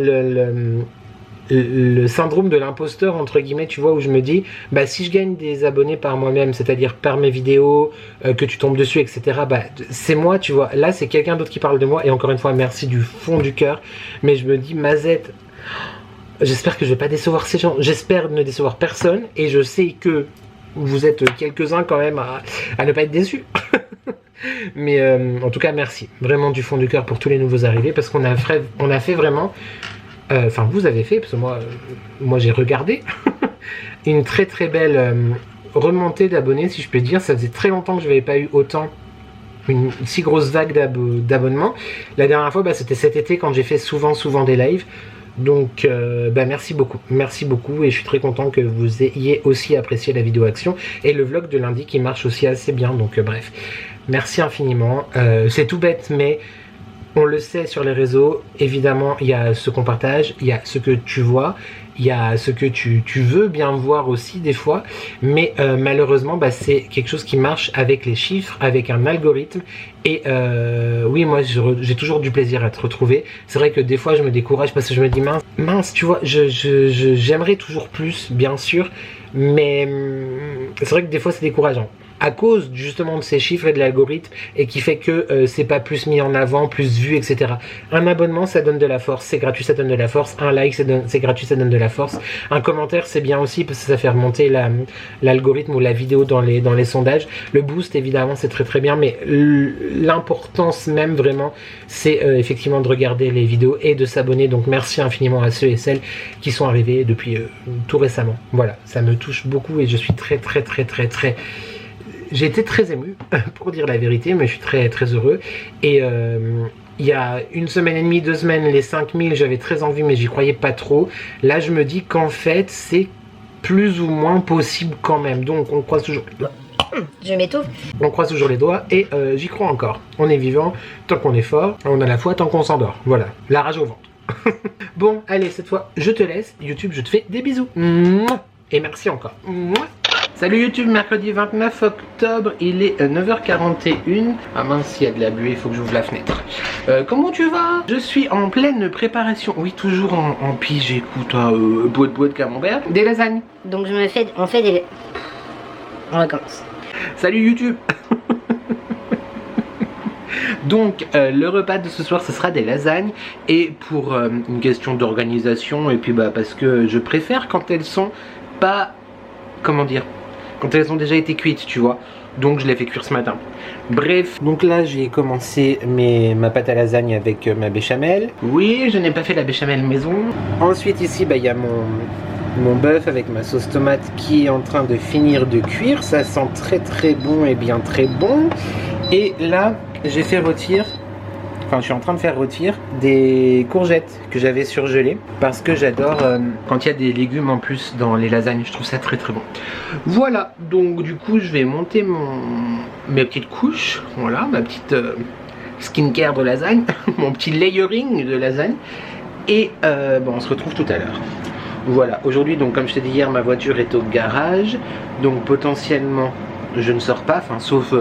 le syndrome de l'imposteur entre guillemets, tu vois, où je me dis si je gagne des abonnés par moi-même, c'est-à-dire par mes vidéos, que tu tombes dessus, etc., c'est moi, tu vois. Là c'est quelqu'un d'autre qui parle de moi, et encore une fois merci du fond du cœur. Mais je me dis Mazette, j'espère que je vais pas décevoir ces gens, j'espère ne décevoir personne, et je sais que vous êtes quelques-uns quand même à ne pas être déçus. Mais en tout cas merci vraiment du fond du cœur pour tous les nouveaux arrivés, parce qu'on a fait vraiment, enfin vous avez fait, parce que moi j'ai regardé une très belle remontée d'abonnés, si je peux dire. Ça faisait très longtemps que je n'avais pas eu une si grosse vague d'abonnements. La dernière fois c'était cet été, quand j'ai fait souvent des lives. Donc merci beaucoup, et je suis très content que vous ayez aussi apprécié la vidéo action et le vlog de lundi qui marche aussi assez bien. Donc bref, merci infiniment. C'est tout bête, mais on le sait sur les réseaux, évidemment il y a ce qu'on partage, il y a ce que tu vois, il y a ce que tu veux bien voir aussi des fois, mais malheureusement c'est quelque chose qui marche avec les chiffres, avec un algorithme. Et oui, moi j'ai toujours du plaisir à te retrouver. C'est vrai que des fois je me décourage parce que je me dis mince, tu vois, j'aimerais toujours plus, bien sûr, mais c'est vrai que des fois c'est décourageant à cause justement de ces chiffres et de l'algorithme, et qui fait que c'est pas plus mis en avant, plus vu, etc. Un abonnement ça donne de la force, c'est gratuit, ça donne de la force. Un like c'est gratuit, ça donne de la force. Un commentaire c'est bien aussi parce que ça fait remonter l'algorithme ou la vidéo dans les sondages. Le boost évidemment c'est très bien, mais l'importance même vraiment c'est effectivement de regarder les vidéos et de s'abonner. Donc merci infiniment à ceux et celles qui sont arrivés depuis tout récemment. Voilà, ça me touche beaucoup et je suis très j'ai été très ému pour dire la vérité, mais je suis très heureux. Et il y a une semaine et demie, 2 semaines, les 5000, j'avais très envie, mais j'y croyais pas trop. Là je me dis qu'en fait c'est plus ou moins possible quand même. Donc on croise toujours les doigts. Je m'étouffe. On croise toujours les doigts et j'y crois encore. On est vivant tant qu'on est fort, on a la foi tant qu'on s'endort. Voilà, la rage au ventre. Bon, allez, cette fois je te laisse. YouTube, je te fais des bisous. Et merci encore. Salut YouTube, mercredi 29 octobre, il est 9h41. Ah mince, il y a de la buée, il faut que j'ouvre la fenêtre. Comment tu vas? Je suis en pleine préparation, oui toujours en pige, écoute, boîte camembert, des lasagnes. Donc on fait des... On recommence. Salut YouTube. Donc le repas de ce soir ce sera des lasagnes. Et pour une question d'organisation, et puis parce que je préfère quand elles sont pas, comment dire, quand elles ont déjà été cuites, tu vois. Donc je l'ai fait cuire ce matin. Bref, donc là j'ai commencé ma pâte à lasagne avec ma béchamel. Oui, je n'ai pas fait la béchamel maison. Ensuite ici il y a mon bœuf avec ma sauce tomate qui est en train de finir de cuire. Ça sent très très bon et bien très bon. Et là j'ai fait rôtir, je suis en train de faire rôtir des courgettes que j'avais surgelées parce que j'adore quand il y a des légumes en plus dans les lasagnes, je trouve ça très très bon. Voilà, donc du coup je vais monter mes petites couches, voilà, ma petite skincare de lasagne, mon petit layering de lasagne. Et on se retrouve tout à l'heure. Voilà, aujourd'hui donc comme je t'ai dit hier, ma voiture est au garage, donc potentiellement je ne sors pas, sauf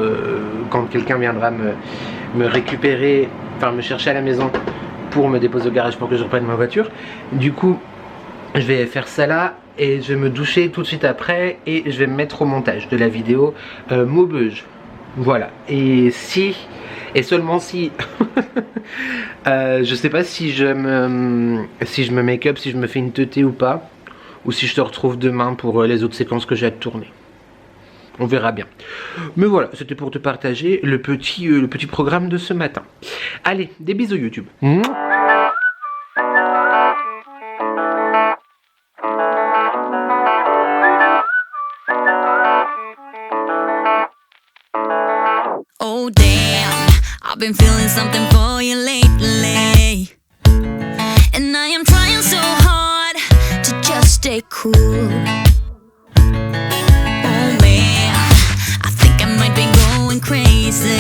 quand quelqu'un viendra me récupérer, me chercher à la maison pour me déposer au garage pour que je reprenne ma voiture. Du coup je vais faire ça là et je vais me doucher tout de suite après et je vais me mettre au montage de la vidéo Maubeuge. Voilà, et si et seulement si je sais pas si je me make up, si je me fais une teutée ou pas, ou si je te retrouve demain pour les autres séquences que j'ai à tourner. On verra bien. Mais voilà, c'était pour te partager le petit programme de ce matin. Allez, des bisous YouTube. Oh damn, I've been feeling something for you lately, and I am trying so hard to just stay cool. Oh man, I think I might be going crazy,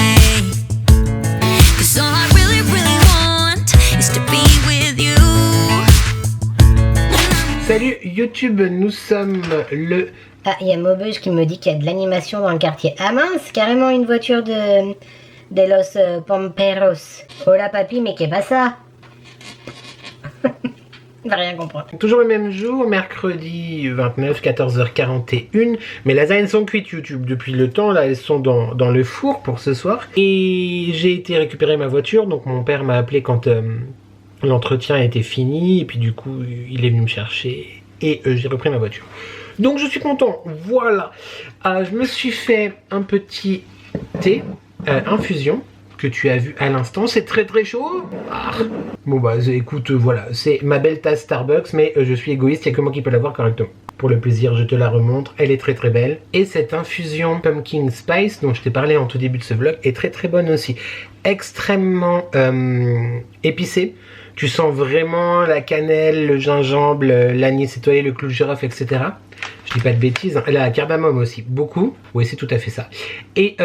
'cause all I really, really want is to be with you. Salut YouTube, nous sommes le... Ah, il y a Maubeuge qui me dit qu'il y a de l'animation dans le quartier. Ah mince, carrément une voiture de Los Pomperos. Hola papi, mais qu'est pas ça? Il va rien comprendre. Toujours le même jour, mercredi 29, 14h41. Mes lasagnes sont cuites YouTube depuis le temps, là elles sont dans le four pour ce soir. Et j'ai été récupérer ma voiture, donc mon père m'a appelé quand l'entretien était fini. Et puis du coup il est venu me chercher et j'ai repris ma voiture. Donc je suis content, voilà. Je me suis fait un petit thé infusion que tu as vu à l'instant. C'est très très chaud. Bon écoute, voilà, c'est ma belle tasse Starbucks, mais je suis égoïste, il n'y a que moi qui peux l'avoir correctement. Pour le plaisir, je te la remontre, elle est très très belle. Et cette infusion Pumpkin Spice dont je t'ai parlé en tout début de ce vlog est très très bonne aussi. Extrêmement épicée. Tu sens vraiment la cannelle, le gingembre, l'anis étoilé, le clou de girofle, etc. Je dis pas de bêtises, hein. La cardamome aussi, beaucoup. Oui, c'est tout à fait ça. Et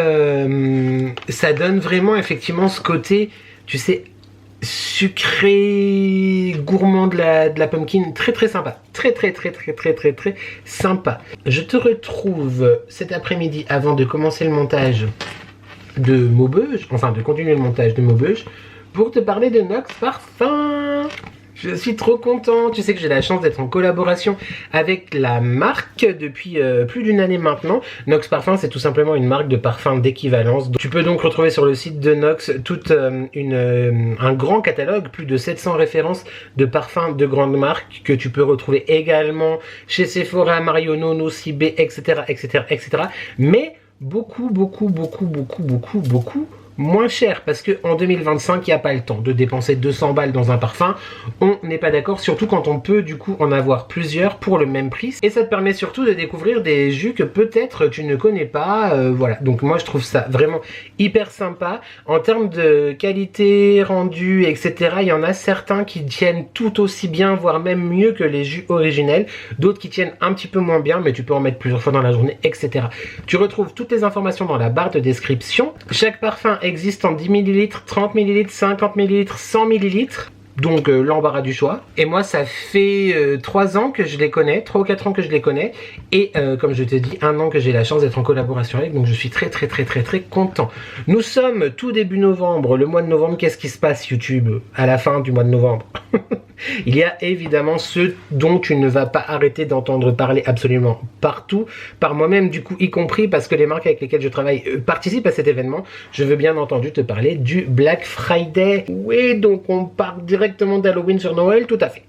ça donne vraiment effectivement ce côté, tu sais, sucré, gourmand de la pumpkin, très très sympa. Très sympa. Je te retrouve cet après-midi avant de commencer le montage de Maubeuge, enfin de continuer le montage de Maubeuge, pour te parler de Nox Parfum. Je suis trop content, tu sais que j'ai la chance d'être en collaboration avec la marque depuis plus d'une année maintenant. Nox Parfum, c'est tout simplement une marque de parfum d'équivalence. Tu peux donc retrouver sur le site de Nox un grand catalogue, plus de 700 références de parfums de grandes marques que tu peux retrouver également chez Sephora, Marionneau, Nocibé, etc. Mais beaucoup moins cher, parce que en 2025 il n'y a pas le temps de dépenser 200 balles dans un parfum. On n'est pas d'accord, surtout quand on peut du coup en avoir plusieurs pour le même prix, et ça te permet surtout de découvrir des jus que peut-être tu ne connais pas. Voilà, donc moi je trouve ça vraiment hyper sympa en termes de qualité, rendu, etc. Il y en a certains qui tiennent tout aussi bien, voire même mieux que les jus originels, d'autres qui tiennent un petit peu moins bien, mais tu peux en mettre plusieurs fois dans la journée, etc. Tu retrouves toutes les informations dans la barre de description. Chaque parfum existe en 10 ml, 30 ml, 50 ml, 100 ml. Donc l'embarras du choix. Et moi ça fait 3 ans que je les connais, 3 ou 4 ans que je les connais. Et comme je te dis, 1 an que j'ai la chance d'être en collaboration avec. Donc je suis très content. Nous sommes tout début novembre. Le mois de novembre, qu'est-ce qui se passe YouTube à la fin du mois de novembre? Il y a évidemment ceux dont tu ne vas pas arrêter d'entendre parler absolument partout, par moi-même du coup y compris parce que les marques avec lesquelles je travaille participent à cet événement. Je veux bien entendu te parler du Black Friday. Oui, donc on part directement d'Halloween sur Noël, tout à fait.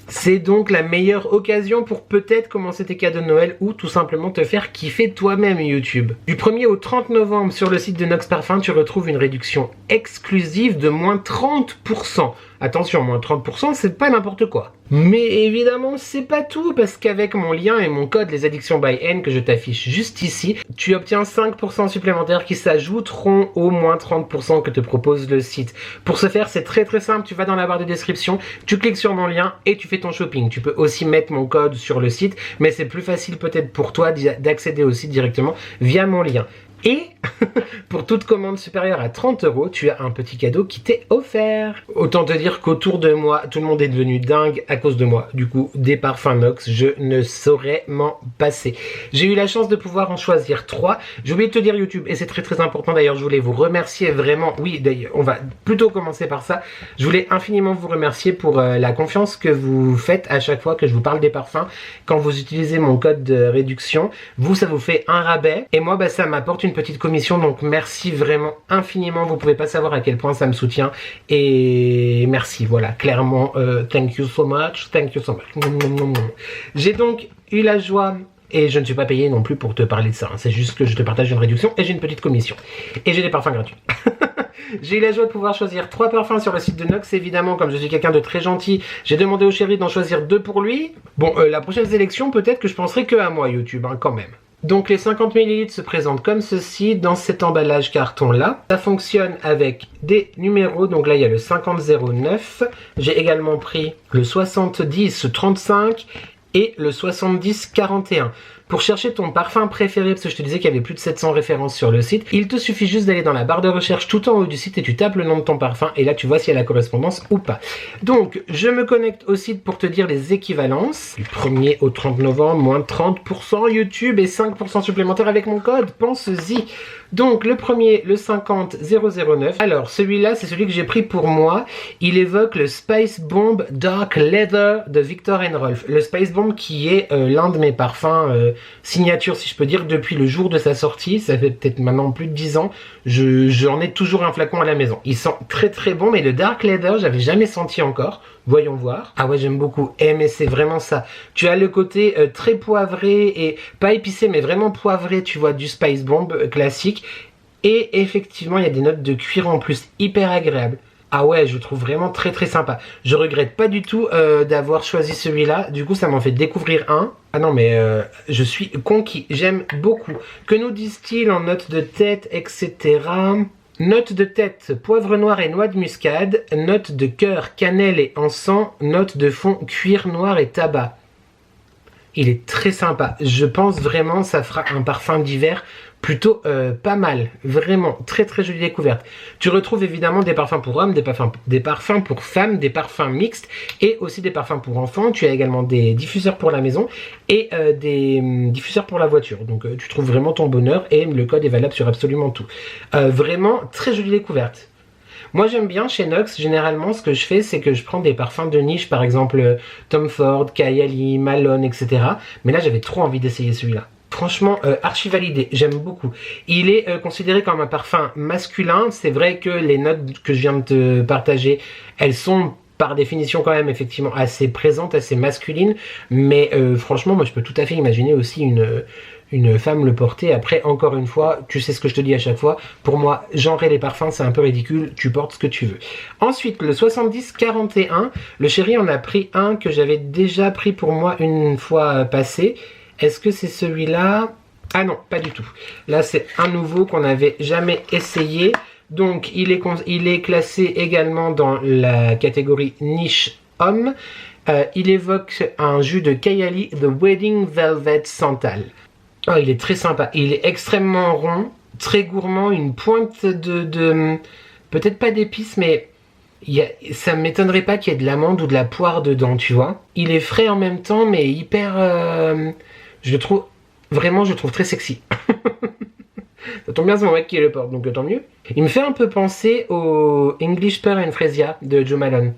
C'est donc la meilleure occasion pour peut-être commencer tes cadeaux de Noël ou tout simplement te faire kiffer toi-même YouTube. Du 1er au 30 novembre sur le site de Nox Parfum, tu retrouves une réduction exclusive de moins 30%. Attention, moins 30%, c'est pas n'importe quoi. Mais évidemment, c'est pas tout, parce qu'avec mon lien et mon code Les Addictions by N que je t'affiche juste ici, tu obtiens 5% supplémentaires qui s'ajouteront aux moins 30% que te propose le site. Pour ce faire, c'est très simple, tu vas dans la barre de description, tu cliques sur mon lien et tu fais ton shopping. Tu peux aussi mettre mon code sur le site, mais c'est plus facile peut-être pour toi d'accéder au site directement via mon lien. Et pour toute commande supérieure à 30 €, tu as un petit cadeau qui t'est offert. Autant te dire qu'autour de moi, tout le monde est devenu dingue à cause de moi. Du coup, des parfums Nox, je ne saurais m'en passer. J'ai eu la chance de pouvoir en choisir 3. J'ai oublié de te dire YouTube, et c'est très important d'ailleurs, je voulais vous remercier vraiment. Oui, d'ailleurs, on va plutôt commencer par ça. Je voulais infiniment vous remercier pour la confiance que vous faites à chaque fois que je vous parle des parfums. Quand vous utilisez mon code de réduction, vous, ça vous fait un rabais. Et moi, bah, ça m'apporte une petite commission, donc merci vraiment infiniment. Vous pouvez pas savoir à quel point ça me soutient et merci, voilà, clairement, thank you so much, J'ai donc eu la joie, et je ne suis pas payé non plus pour te parler de ça, hein. C'est juste que je te partage une réduction et j'ai une petite commission et j'ai des parfums gratuits. J'ai eu la joie de pouvoir choisir 3 parfums sur le site de Nox. Évidemment, comme je suis quelqu'un de très gentil, j'ai demandé au chéri d'en choisir 2 pour lui. Bon, la prochaine sélection, peut-être que je penserai que à moi YouTube, hein, quand même. Donc les 50 ml se présentent comme ceci dans cet emballage carton là. Ça fonctionne avec des numéros, donc là il y a le 5009. J'ai également pris le 7035 et le 7041. Pour chercher ton parfum préféré, parce que je te disais qu'il y avait plus de 700 références sur le site, il te suffit juste d'aller dans la barre de recherche tout en haut du site et tu tapes le nom de ton parfum et là tu vois s'il y a la correspondance ou pas. Donc je me connecte au site pour te dire les équivalences. Du 1er au 30 novembre, moins 30% YouTube et 5% supplémentaires avec mon code, pense-y. Donc le premier, le 50009. Alors celui-là, c'est celui que j'ai pris pour moi. Il évoque le Spice Bomb Dark Leather de Viktor & Rolf. Le Spice Bomb qui est l'un de mes parfums signature, si je peux dire, depuis le jour de sa sortie. Ça fait peut-être maintenant plus de 10 ans. J'en ai toujours un flacon à la maison. Il sent très bon, mais le Dark Leather, j'avais jamais senti encore. Voyons voir. Ah ouais, j'aime beaucoup. Mais c'est vraiment ça. Tu as le côté très poivré et pas épicé, mais vraiment poivré, tu vois, du Spice Bomb classique. Et effectivement, il y a des notes de cuir en plus, hyper agréables. Ah ouais, je trouve vraiment très sympa. Je regrette pas du tout d'avoir choisi celui-là. Du coup, ça m'en fait découvrir un. Ah non, mais je suis conquis. J'aime beaucoup. Que nous disent-ils en notes de tête, etc. Note de tête, poivre noir et noix de muscade. Note de cœur, cannelle et encens. Note de fond, cuir noir et tabac. Il est très sympa. Je pense vraiment ça fera un parfum d'hiver plutôt pas mal. Vraiment, très jolie découverte. Tu retrouves évidemment des parfums pour hommes, des parfums pour femmes, des parfums mixtes et aussi des parfums pour enfants. Tu as également des diffuseurs pour la maison et des diffuseurs pour la voiture. Donc tu trouves vraiment ton bonheur et le code est valable sur absolument tout. Vraiment, très jolie découverte. Moi j'aime bien chez Nox, généralement ce que je fais c'est que je prends des parfums de niche, par exemple Tom Ford, Kayali, Malone, etc. Mais là j'avais trop envie d'essayer celui-là. Franchement, archi validé, j'aime beaucoup. Il est considéré comme un parfum masculin. C'est vrai que les notes que je viens de te partager, elles sont par définition quand même effectivement assez présentes, assez masculines. Mais franchement, moi je peux tout à fait imaginer aussi une femme le porter. Après, encore une fois, tu sais ce que je te dis à chaque fois, pour moi, genrer les parfums, c'est un peu ridicule, tu portes ce que tu veux. Ensuite, le 7041, le chéri en a pris un que j'avais déjà pris pour moi une fois passé. Est-ce que c'est celui-là? Ah non, pas du tout. Là, c'est un nouveau qu'on n'avait jamais essayé. Donc, il est classé également dans la catégorie niche homme. Il évoque un jus de Kayali, The Wedding Velvet Santal. Oh, il est très sympa. Il est extrêmement rond, très gourmand, une pointe de peut-être pas d'épices, mais Ça m'étonnerait pas qu'il y ait de l'amande ou de la poire dedans, tu vois. Il est frais en même temps, mais hyper... je le trouve très sexy. Ça tombe bien, c'est mon mec qui le porte, donc tant mieux. Il me fait un peu penser au English Pear and Freesia de Joe Malone.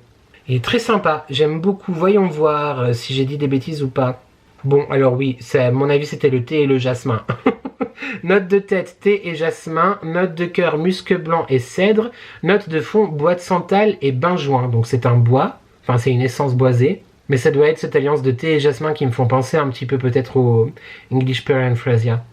Il est très sympa, j'aime beaucoup. Voyons voir si j'ai dit des bêtises ou pas. Bon, alors oui, à mon avis, c'était le thé et le jasmin. Note de tête, thé et jasmin. Note de cœur, musc blanc et cèdre. Note de fond, bois de santal et benjoin. Donc c'est un bois, enfin c'est une essence boisée. Mais ça doit être cette alliance de thé et jasmin qui me font penser un petit peu peut-être au English Pear and Freesia.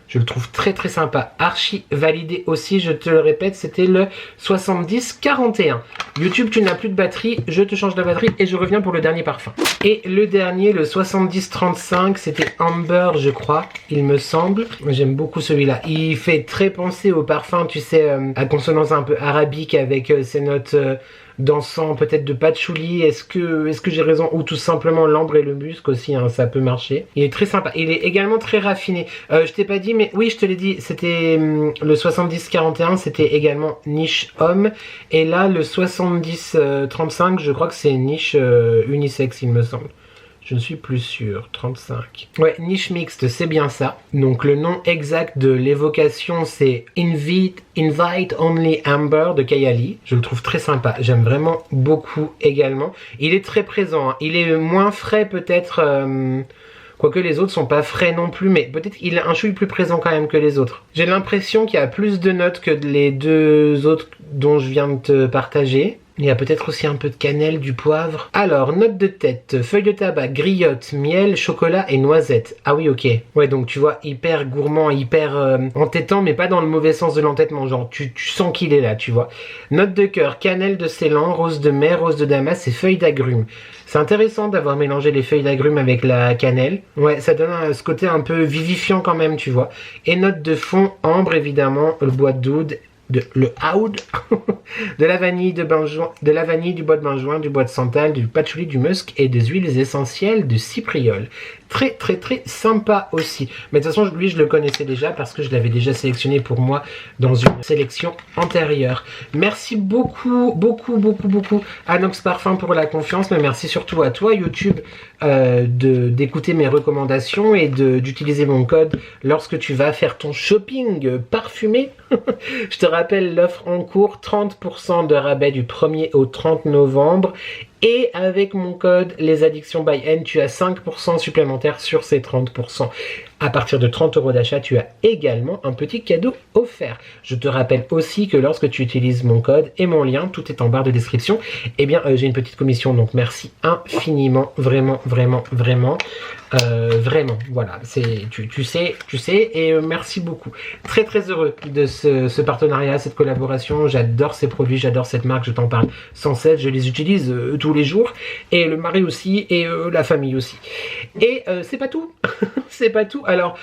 Je le trouve très très sympa. Archi validé aussi, je te le répète, c'était le 7041. YouTube, tu n'as plus de batterie, je te change la batterie et je reviens pour le dernier parfum. Et le dernier, le 7035, c'était Amber, je crois, il me semble. J'aime beaucoup celui-là. Il fait très penser au parfum, tu sais, à consonance un peu arabique avec ses notes... d'encens, peut-être de patchouli, est-ce que j'ai raison? Ou tout simplement l'ambre et le musc aussi, hein, ça peut marcher. Il est très sympa, il est également très raffiné. Je t'ai pas dit, mais oui, je te l'ai dit, c'était le 7041, c'était également niche homme. Et là, le 7035, je crois que c'est niche unisexe, il me semble. Je ne suis plus sûr, 35. Ouais, niche mixte, c'est bien ça. Donc le nom exact de l'évocation, c'est Invite Only Amber de Kayali. Je le trouve très sympa, j'aime vraiment beaucoup également. Il est très présent, hein. Il est moins frais peut-être, quoique les autres sont pas frais non plus, mais peut-être il est un chouille plus présent quand même que les autres. J'ai l'impression qu'il y a plus de notes que les deux autres dont je viens de te partager. Il y a peut-être aussi un peu de cannelle, du poivre. Alors, note de tête, feuille de tabac, griotte, miel, chocolat et noisette. Ah oui, ok. Ouais, donc tu vois, hyper gourmand, hyper entêtant, mais pas dans le mauvais sens de l'entêtement. Genre, tu sens qu'il est là, tu vois. Note de cœur, cannelle de Ceylan, rose de mer, rose de Damas et feuilles d'agrumes. C'est intéressant d'avoir mélangé les feuilles d'agrumes avec la cannelle. Ouais, ça donne ce côté un peu vivifiant quand même, tu vois. Et note de fond, ambre évidemment, le bois d'oud, le oud, de la vanille, du bois de benjoin, du bois de santal, du patchouli, du musc et des huiles essentielles de cypriole. Très très très sympa aussi. Mais de toute façon, lui je le connaissais déjà parce que je l'avais déjà sélectionné pour moi dans une sélection antérieure. Merci beaucoup à Nox Parfum pour la confiance, mais merci surtout à toi YouTube d'écouter mes recommandations et d'utiliser mon code lorsque tu vas faire ton shopping parfumé. Je te rappelle l'offre en cours, 30% de rabais du 1er au 30 novembre. Et avec mon code Les Addictions by N, tu as 5% supplémentaires sur ces 30%. À partir de 30 € d'achat, tu as également un petit cadeau offert. Je te rappelle aussi que lorsque tu utilises mon code et mon lien, tout est en barre de description, eh bien j'ai une petite commission, donc merci infiniment, vraiment, voilà, tu sais, et merci beaucoup. Très très heureux de ce partenariat, cette collaboration, j'adore ces produits, j'adore cette marque, je t'en parle sans cesse, je les utilise tous les jours, et le mari aussi, et la famille aussi. Et c'est pas tout, c'est pas tout. Alors,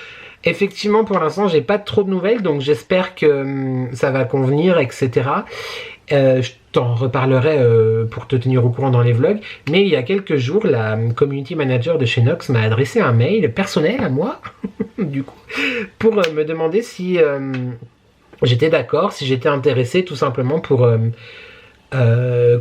effectivement, pour l'instant, j'ai pas trop de nouvelles, donc j'espère que ça va convenir, etc. Je t'en reparlerai pour te tenir au courant dans les vlogs, mais il y a quelques jours, la community manager de chez Nox m'a adressé un mail personnel à moi, du coup, pour me demander si j'étais d'accord, si j'étais intéressé tout simplement pour...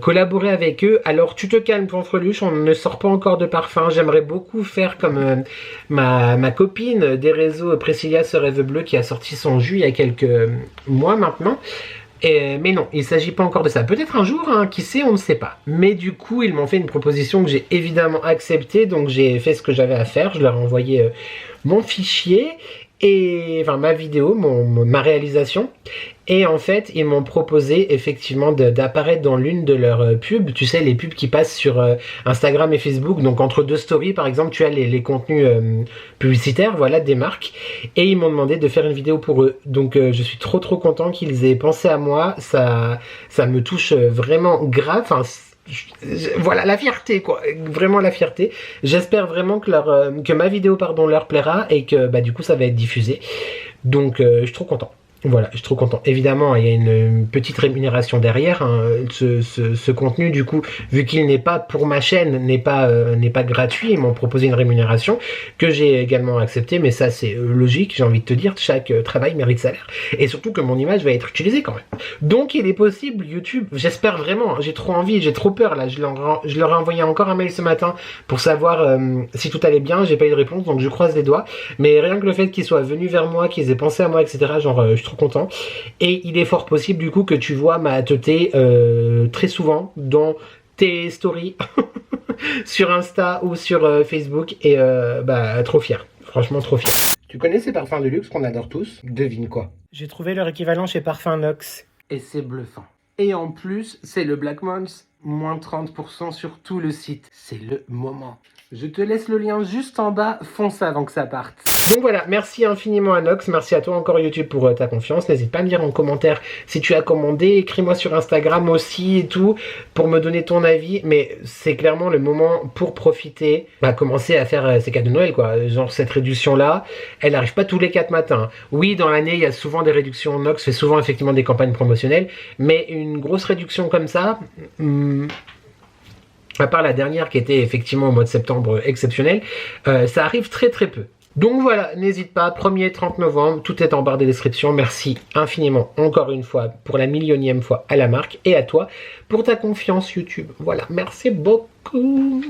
collaborer avec eux. Alors tu te calmes Fanfreluche, on ne sort pas encore de parfum. J'aimerais beaucoup faire comme ma copine des réseaux Priscilla ce rêve bleu qui a sorti son jus il y a quelques mois maintenant. Mais non, il ne s'agit pas encore de ça. Peut-être un jour, hein, qui sait, on ne sait pas. Mais du coup, ils m'ont fait une proposition que j'ai évidemment acceptée, donc j'ai fait ce que j'avais à faire. Je leur ai envoyé mon fichier, et enfin ma vidéo, ma réalisation. Et en fait, ils m'ont proposé effectivement d'apparaître dans l'une de leurs pubs. Tu sais, les pubs qui passent sur Instagram et Facebook. Donc entre deux stories, par exemple, tu as les contenus publicitaires, voilà, des marques. Et ils m'ont demandé de faire une vidéo pour eux. Donc je suis trop content qu'ils aient pensé à moi. Ça me touche vraiment grave. Enfin, voilà, la fierté, quoi, vraiment la fierté. J'espère vraiment que ma vidéo leur plaira et que du coup ça va être diffusé. Donc je suis trop content. Voilà, je suis trop content. Évidemment, il y a une petite rémunération derrière, hein, ce contenu, du coup, vu qu'il n'est pas pour ma chaîne, n'est pas gratuit, ils m'ont proposé une rémunération que j'ai également acceptée, mais ça c'est logique, j'ai envie de te dire, chaque travail mérite salaire. Et surtout que mon image va être utilisée quand même. Donc il est possible, YouTube, j'espère vraiment, j'ai trop envie, j'ai trop peur là, je leur ai envoyé encore un mail ce matin pour savoir si tout allait bien, j'ai pas eu de réponse, donc je croise les doigts, mais rien que le fait qu'ils soient venus vers moi, qu'ils aient pensé à moi, etc., genre je suis trop content. Et il est fort possible du coup que tu vois ma teuté très souvent dans tes stories sur Insta ou sur Facebook et bah trop fier, franchement trop fier. Tu connais ces parfums de luxe qu'on adore tous? Devine quoi? J'ai trouvé leur équivalent chez Parfum Nox et c'est bluffant. Et en plus c'est le Black Month, moins 30% sur tout le site, c'est le moment. Je te laisse le lien juste en bas, fonce avant que ça parte. Donc voilà, merci infiniment à Nox, merci à toi encore YouTube pour ta confiance. N'hésite pas à me dire en commentaire si tu as commandé, écris-moi sur Instagram aussi et tout, pour me donner ton avis. Mais c'est clairement le moment pour profiter, commencer à faire ces cadeaux de Noël quoi. Genre cette réduction là, elle n'arrive pas tous les 4 matins. Oui, dans l'année il y a souvent des réductions, Nox fait souvent effectivement des campagnes promotionnelles, mais une grosse réduction comme ça... à part la dernière qui était effectivement au mois de septembre exceptionnelle, ça arrive très très peu. Donc voilà, n'hésite pas, 1er 30 novembre, tout est en barre de description. Merci infiniment encore une fois pour la millionième fois à la marque et à toi pour ta confiance YouTube. Voilà, merci beaucoup.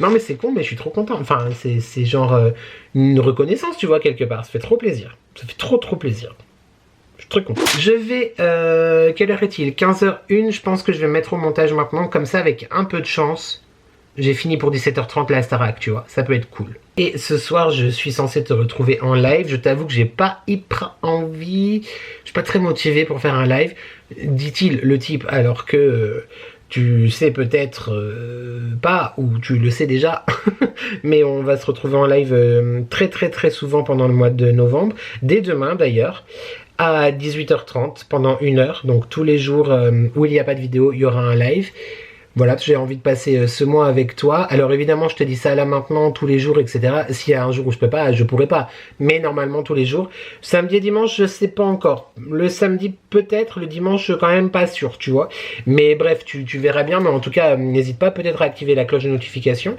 Non mais c'est con, mais je suis trop content. Enfin, c'est genre une reconnaissance, tu vois, quelque part. Ça fait trop plaisir. Ça fait trop plaisir. Je suis très content. Je vais... quelle heure est-il? 15h01, je pense que je vais me mettre au montage maintenant. Comme ça, avec un peu de chance, j'ai fini pour 17h30 la Starac, tu vois. Ça peut être cool. Et ce soir, je suis censé te retrouver en live. Je t'avoue que j'ai pas hyper envie. Je suis pas très motivé pour faire un live. Dit-il le type, alors que... tu sais peut-être pas, ou tu le sais déjà, mais on va se retrouver en live très souvent pendant le mois de novembre, dès demain d'ailleurs, à 18h30 pendant 1 heure, donc tous les jours où il n'y a pas de vidéo, il y aura un live. Voilà, j'ai envie de passer ce mois avec toi. Alors évidemment, je te dis ça là maintenant, tous les jours, etc. S'il y a un jour où je peux pas, je pourrais pas. Mais normalement, tous les jours. Samedi et dimanche, je sais pas encore. Le samedi, peut-être. Le dimanche, quand même pas sûr, tu vois. Mais bref, tu verras bien. Mais en tout cas, n'hésite pas peut-être à activer la cloche de notification.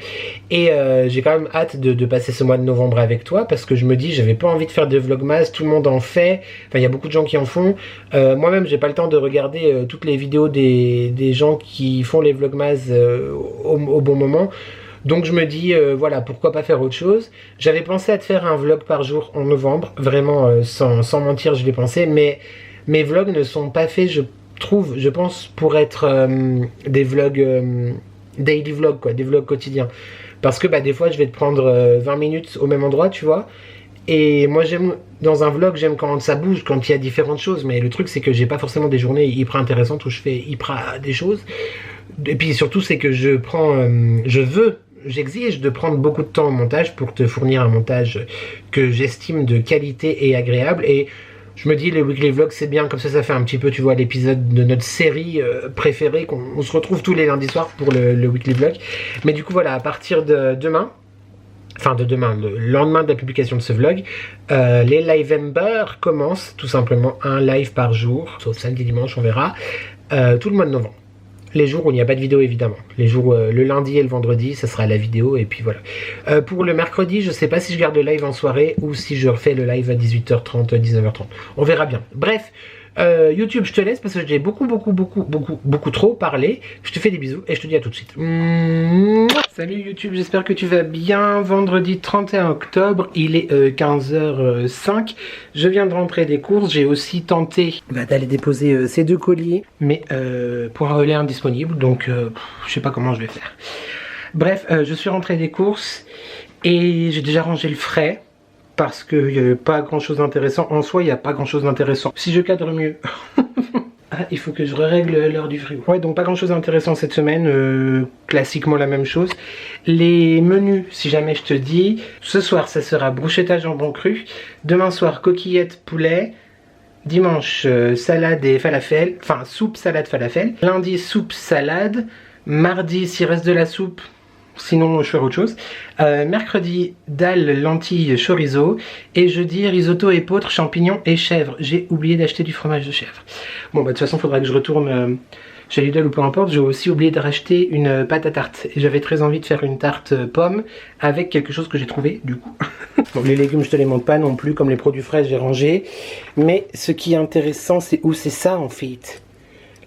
Et j'ai quand même hâte de passer ce mois de novembre avec toi. Parce que je me dis, j'avais pas envie de faire de vlogmas. Tout le monde en fait. Enfin, il y a beaucoup de gens qui en font. Moi-même, j'ai pas le temps de regarder toutes les vidéos des gens qui font les vlogmas au bon moment. Donc je me dis, voilà, pourquoi pas faire autre chose. J'avais pensé à te faire un vlog par jour en novembre. Vraiment, sans mentir, je l'ai pensé. Mais mes vlogs ne sont pas faits, je pense, pour être des vlogs, daily vlogs, quoi, des vlogs quotidiens. Parce que des fois, je vais te prendre 20 minutes au même endroit, tu vois. Et moi j'aime, dans un vlog, j'aime quand ça bouge, quand il y a différentes choses. Mais le truc c'est que j'ai pas forcément des journées hyper intéressantes où je fais hyper des choses. Et puis surtout c'est que j'exige de prendre beaucoup de temps au montage pour te fournir un montage que j'estime de qualité et agréable. Et je me dis les weekly vlogs c'est bien, comme ça fait un petit peu, tu vois, l'épisode de notre série préférée, qu'on se retrouve tous les lundis soirs pour le weekly vlog. Mais du coup voilà, à partir de demain, le lendemain de la publication de ce vlog, les Livember commencent tout simplement, un live par jour, sauf samedi, dimanche, on verra, tout le mois de novembre. Les jours où il n'y a pas de vidéo évidemment. Les jours, le lundi et le vendredi, ça sera la vidéo et puis voilà. Pour le mercredi, je sais pas si je garde le live en soirée ou si je refais le live à 18h30, 19h30. On verra bien. Bref, YouTube, je te laisse parce que j'ai beaucoup trop parlé. Je te fais des bisous et je te dis à tout de suite. Salut YouTube, j'espère que tu vas bien. Vendredi 31 octobre, il est 15h05. Je viens de rentrer des courses. J'ai aussi tenté d'aller déposer ces 2 colis, mais pour un relais indisponible, donc je sais pas comment je vais faire. Bref, je suis rentré des courses et j'ai déjà rangé le frais. Parce qu'il n'y avait pas grand chose d'intéressant. En soi, il n'y a pas grand chose d'intéressant. Si je cadre mieux. Ah, il faut que je règle l'heure du frigo. Ouais, donc pas grand chose d'intéressant cette semaine. Classiquement la même chose. Les menus, si jamais je te dis. Ce soir, ça sera brochette à jambon cru. Demain soir, coquillettes poulet. Dimanche, salade et falafel. Enfin, soupe, salade, falafel. Lundi, soupe, salade. Mardi, s'il reste de la soupe, Sinon, je ferai autre chose. Mercredi, dalle, lentilles, chorizo. Et jeudi, risotto, épeautre, champignons et chèvre. J'ai oublié d'acheter du fromage de chèvre. Bon, bah de toute façon, il faudra que je retourne chez Lidl ou peu importe. J'ai aussi oublié de racheter une pâte à tarte. Et j'avais très envie de faire une tarte pomme avec quelque chose que j'ai trouvé, du coup. Donc les légumes, je te les montre pas non plus. Comme les produits frais, j'ai rangé. Mais ce qui est intéressant, c'est où c'est ça, en fait.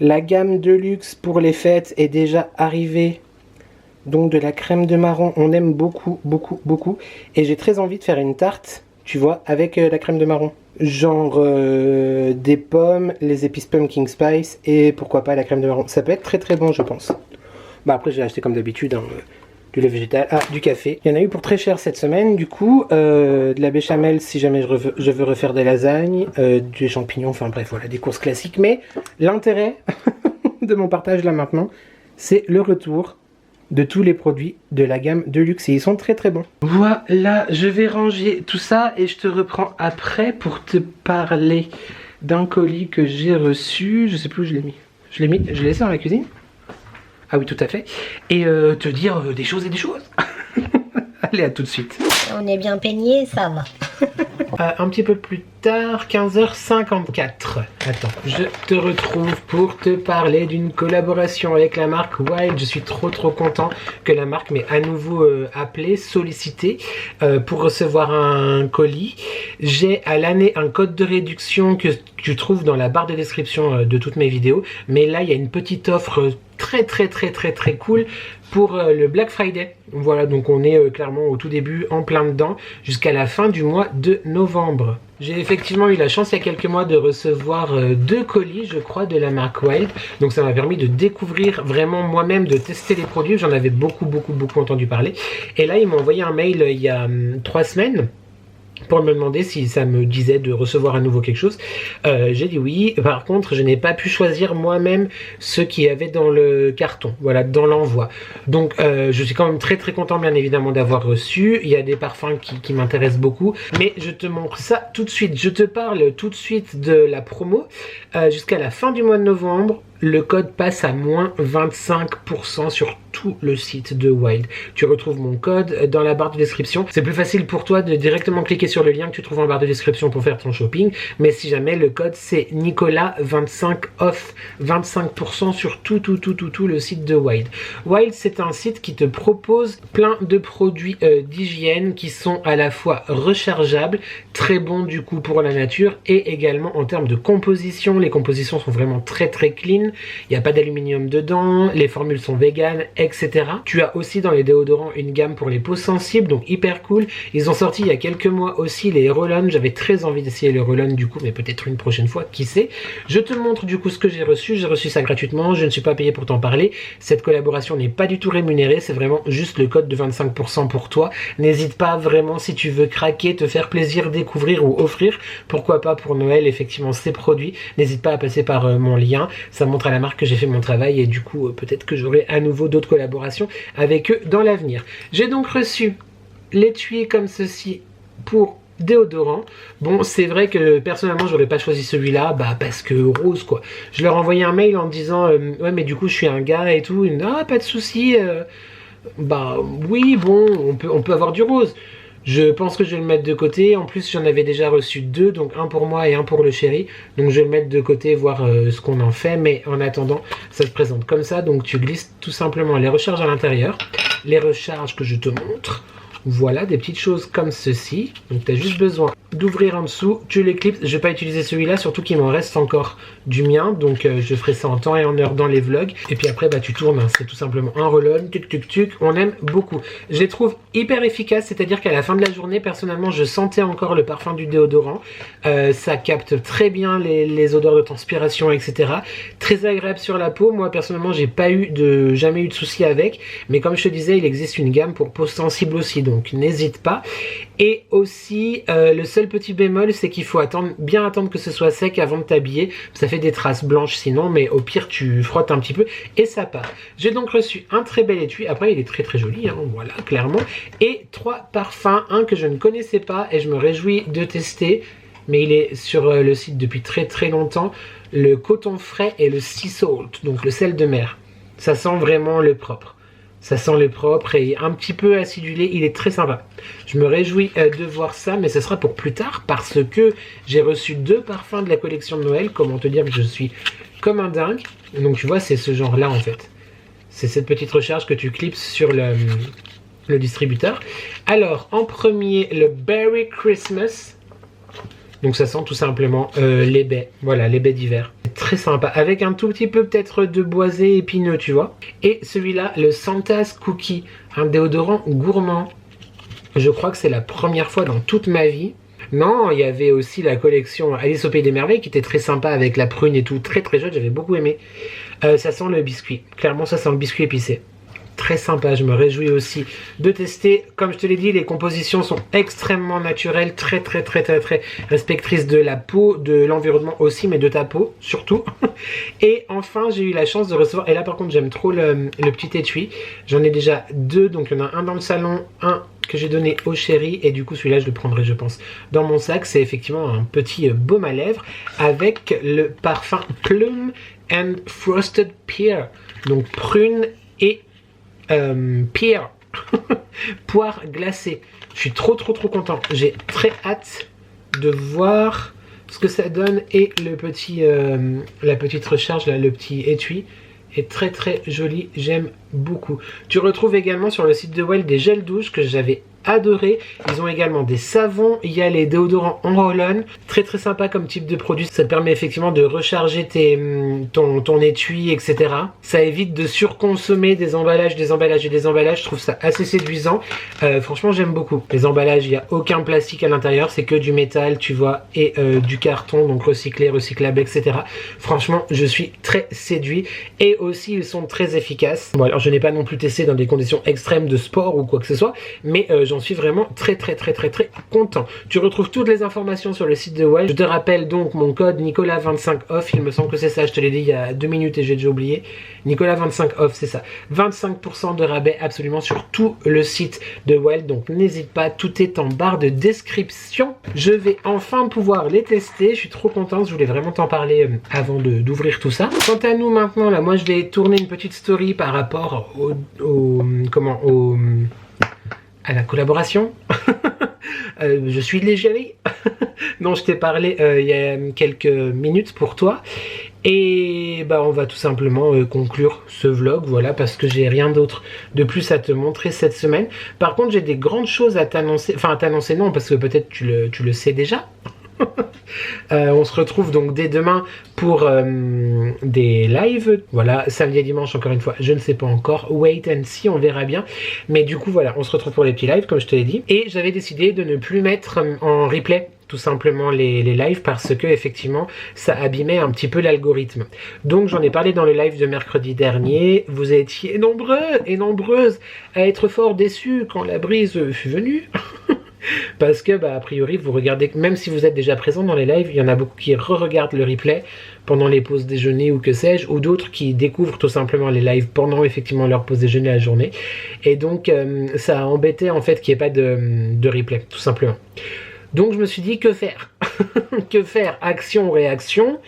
La gamme de luxe pour les fêtes est déjà arrivée. Donc de la crème de marron, on aime beaucoup, beaucoup, beaucoup. Et j'ai très envie de faire une tarte, tu vois, avec la crème de marron. Genre des pommes, les épices pumpkin spice et pourquoi pas la crème de marron. Ça peut être très très bon, je pense. Bah après j'ai acheté comme d'habitude du lait végétal, du café. Il y en a eu pour très cher cette semaine, du coup. De la béchamel si jamais je veux refaire des lasagnes, des champignons, enfin bref, voilà, des courses classiques. Mais l'intérêt de mon partage là maintenant, c'est le retour de tous les produits de la gamme de luxe et ils sont très très bons. Voilà, je vais ranger tout ça et je te reprends après pour te parler d'un colis que j'ai reçu. Je sais plus où je l'ai mis. Je l'ai laissé dans la cuisine. Ah oui, tout à fait. Et te dire des choses et des choses. Allez, à tout de suite. On est bien peigné, ça va. Un petit peu plus tard, 15h54. Attends, je te retrouve pour te parler d'une collaboration avec la marque Wild. Je suis trop content que la marque m'ait à nouveau appelé, sollicité pour recevoir un colis. J'ai à l'année un code de réduction que tu trouves dans la barre de description de toutes mes vidéos. Mais là, il y a une petite offre très cool pour le Black Friday. Voilà, donc on est clairement au tout début, en plein dedans, jusqu'à la fin du mois de novembre. J'ai effectivement eu la chance il y a quelques mois de recevoir 2 colis, je crois, de la marque Wild. Donc ça m'a permis de découvrir vraiment moi-même, de tester les produits. J'en avais beaucoup entendu parler. Et là, ils m'ont envoyé un mail il y a 3 semaines. Pour me demander si ça me disait de recevoir à nouveau quelque chose. J'ai dit oui. Par contre, je n'ai pas pu choisir moi-même ce qu'il y avait dans le carton, voilà, dans l'envoi. Donc je suis quand même très content bien évidemment d'avoir reçu. Il y a des parfums qui m'intéressent beaucoup, mais je te montre ça tout de suite. Je te parle tout de suite de la promo jusqu'à la fin du mois de novembre. Le code passe à moins 25% sur tout le site de Wild. Tu retrouves mon code dans la barre de description. C'est plus facile pour toi de directement cliquer sur le lien que tu trouves en barre de description pour faire ton shopping. Mais si jamais, le code c'est Nicolas25 off, 25% sur tout le site de Wild. Wild, c'est un site qui te propose plein de produits d'hygiène qui sont à la fois rechargeables, très bons du coup pour la nature et également en termes de composition. Les compositions sont vraiment très clean. Il n'y a pas d'aluminium dedans, les formules sont véganes, etc. Tu as aussi dans les déodorants une gamme pour les peaux sensibles, donc hyper cool. Ils ont sorti il y a quelques mois aussi les roll-on. J'avais très envie d'essayer les roll-on du coup, mais peut-être une prochaine fois, qui sait. Je te montre du coup ce que j'ai reçu. J'ai reçu ça gratuitement, je ne suis pas payé pour t'en parler. Cette collaboration n'est pas du tout rémunérée, c'est vraiment juste le code de 25% pour toi. N'hésite pas vraiment si tu veux craquer, te faire plaisir, découvrir ou offrir, pourquoi pas pour Noël, effectivement, ces produits. N'hésite pas à passer par mon lien, ça montre à la marque que j'ai fait mon travail et du coup peut-être que j'aurai à nouveau d'autres collaborations avec eux dans l'avenir. J'ai donc reçu l'étui comme ceci pour déodorant. Bon, c'est vrai que personnellement j'aurais pas choisi celui-là, bah parce que rose quoi. Je leur ai envoyé un mail en disant ouais mais du coup je suis un gars et tout. Ah pas de souci. Bah oui bon on peut avoir du rose. Je pense que je vais le mettre de côté. En plus, j'en avais déjà reçu 2, donc un pour moi et un pour le chéri. Donc je vais le mettre de côté, voir ce qu'on en fait. Mais en attendant, ça se présente comme ça. Donc tu glisses tout simplement les recharges à l'intérieur. Les recharges que je te montre. Voilà, des petites choses comme ceci. Donc tu as juste besoin d'ouvrir en dessous, tu les clips. Je vais pas utiliser celui-là, surtout qu'il m'en reste encore du mien. Donc je ferai ça en temps et en heure dans les vlogs. Et puis après, bah, tu tournes, hein. C'est tout simplement un roll-on, tuc. On aime beaucoup. Je les trouve hyper efficaces, c'est-à-dire qu'à la fin de la journée, personnellement, je sentais encore le parfum du déodorant. Ça capte très bien les odeurs de transpiration, etc. Très agréable sur la peau. Moi, personnellement, j'ai jamais eu de soucis avec. Mais comme je te disais, il existe une gamme pour peau sensible aussi. Donc n'hésite pas. Et aussi, le seul petit bémol, c'est qu'il faut bien attendre que ce soit sec avant de t'habiller. Ça fait des traces blanches sinon, mais au pire, tu frottes un petit peu et ça part. J'ai donc reçu un très bel étui. Après, il est très joli, hein, voilà, clairement. Et 3 parfums, un que je ne connaissais pas et je me réjouis de tester. Mais il est sur le site depuis très longtemps. Le coton frais et le sea salt, donc le sel de mer. Ça sent vraiment le propre. Ça sent le propre et un petit peu acidulé, il est très sympa. Je me réjouis de voir ça, mais ce sera pour plus tard parce que j'ai reçu 2 parfums de la collection de Noël. Comment te dire que je suis comme un dingue. Donc tu vois, c'est ce genre-là en fait. C'est cette petite recharge que tu clips sur le distributeur. Alors, en premier, le Berry Christmas. Donc ça sent tout simplement les baies. Voilà, les baies d'hiver. Très sympa, avec un tout petit peu peut-être de boisé épineux, tu vois. Et celui-là, le Santa's Cookie, un déodorant gourmand. Je crois que c'est la première fois dans toute ma vie. Non, il y avait aussi la collection Alice au Pays des Merveilles qui était très sympa avec la prune et tout, très très chouette, j'avais beaucoup aimé. Ça sent le biscuit, clairement ça sent le biscuit épicé. Très sympa, je me réjouis aussi de tester. Comme je te l'ai dit, les compositions sont extrêmement naturelles, très respectrices de la peau, de l'environnement aussi, mais de ta peau surtout. Et enfin, j'ai eu la chance de recevoir, et là par contre j'aime trop le petit étui. J'en ai déjà 2, donc il y en a un dans le salon, un que j'ai donné au chéri, et du coup celui-là je le prendrai je pense dans mon sac. C'est effectivement un petit baume à lèvres avec le parfum Plum and Frosted Pear, donc prune et pear, poire glacée. Je suis trop content, j'ai très hâte de voir ce que ça donne. Et le petit la petite recharge là, le petit étui est très joli, j'aime beaucoup. Tu retrouves également sur le site de Well des gels douche que j'avais adoré. Ils ont également des savons, il y a les déodorants en roll-on, très sympa comme type de produit. Ça te permet effectivement de recharger ton étui, etc. Ça évite de surconsommer des emballages. Je trouve ça assez séduisant. Franchement j'aime beaucoup. Les emballages, il n'y a aucun plastique à l'intérieur, c'est que du métal, tu vois, et du carton, donc recyclé, recyclable, etc. Franchement je suis très séduit. Et aussi ils sont très efficaces. Bon alors je n'ai pas non plus testé dans des conditions extrêmes de sport ou quoi que ce soit, mais j'en suis vraiment très content. Tu retrouves toutes les informations sur le site de Well. Je te rappelle donc mon code Nicolas25 off, il me semble que c'est ça, je te l'ai dit il y a 2 minutes et j'ai déjà oublié. Nicolas25 off, c'est ça. 25% de rabais absolument sur tout le site de Well, donc n'hésite pas, tout est en barre de description. Je vais enfin pouvoir les tester, je suis trop contente, je voulais vraiment t'en parler avant d'ouvrir tout ça. Quant à nous maintenant, là, moi je vais tourner une petite story par rapport à la collaboration. Je suis l'égérie dont je t'ai parlé il y a quelques minutes pour toi. Et bah on va tout simplement conclure ce vlog, voilà, parce que j'ai rien d'autre de plus à te montrer cette semaine. Par contre j'ai des grandes choses à t'annoncer, enfin à t'annoncer non, parce que peut-être tu le sais déjà. On se retrouve donc dès demain pour des lives, voilà, samedi et dimanche encore une fois, je ne sais pas encore, wait and see, on verra bien, mais du coup voilà, on se retrouve pour les petits lives comme je te l'ai dit. Et j'avais décidé de ne plus mettre en replay tout simplement les lives parce que effectivement ça abîmait un petit peu l'algorithme. Donc j'en ai parlé dans le live de mercredi dernier, vous étiez nombreux et nombreuses à être fort déçus quand la brise fut venue. Parce que bah a priori vous regardez, même si vous êtes déjà présent dans les lives, il y en a beaucoup qui re-regardent le replay pendant les pauses déjeuner ou que sais-je, ou d'autres qui découvrent tout simplement les lives pendant effectivement leur pause déjeuner à la journée. Et donc ça a embêté en fait qu'il n'y ait pas de replay tout simplement. Donc je me suis dit que faire. Que faire? Action, réaction.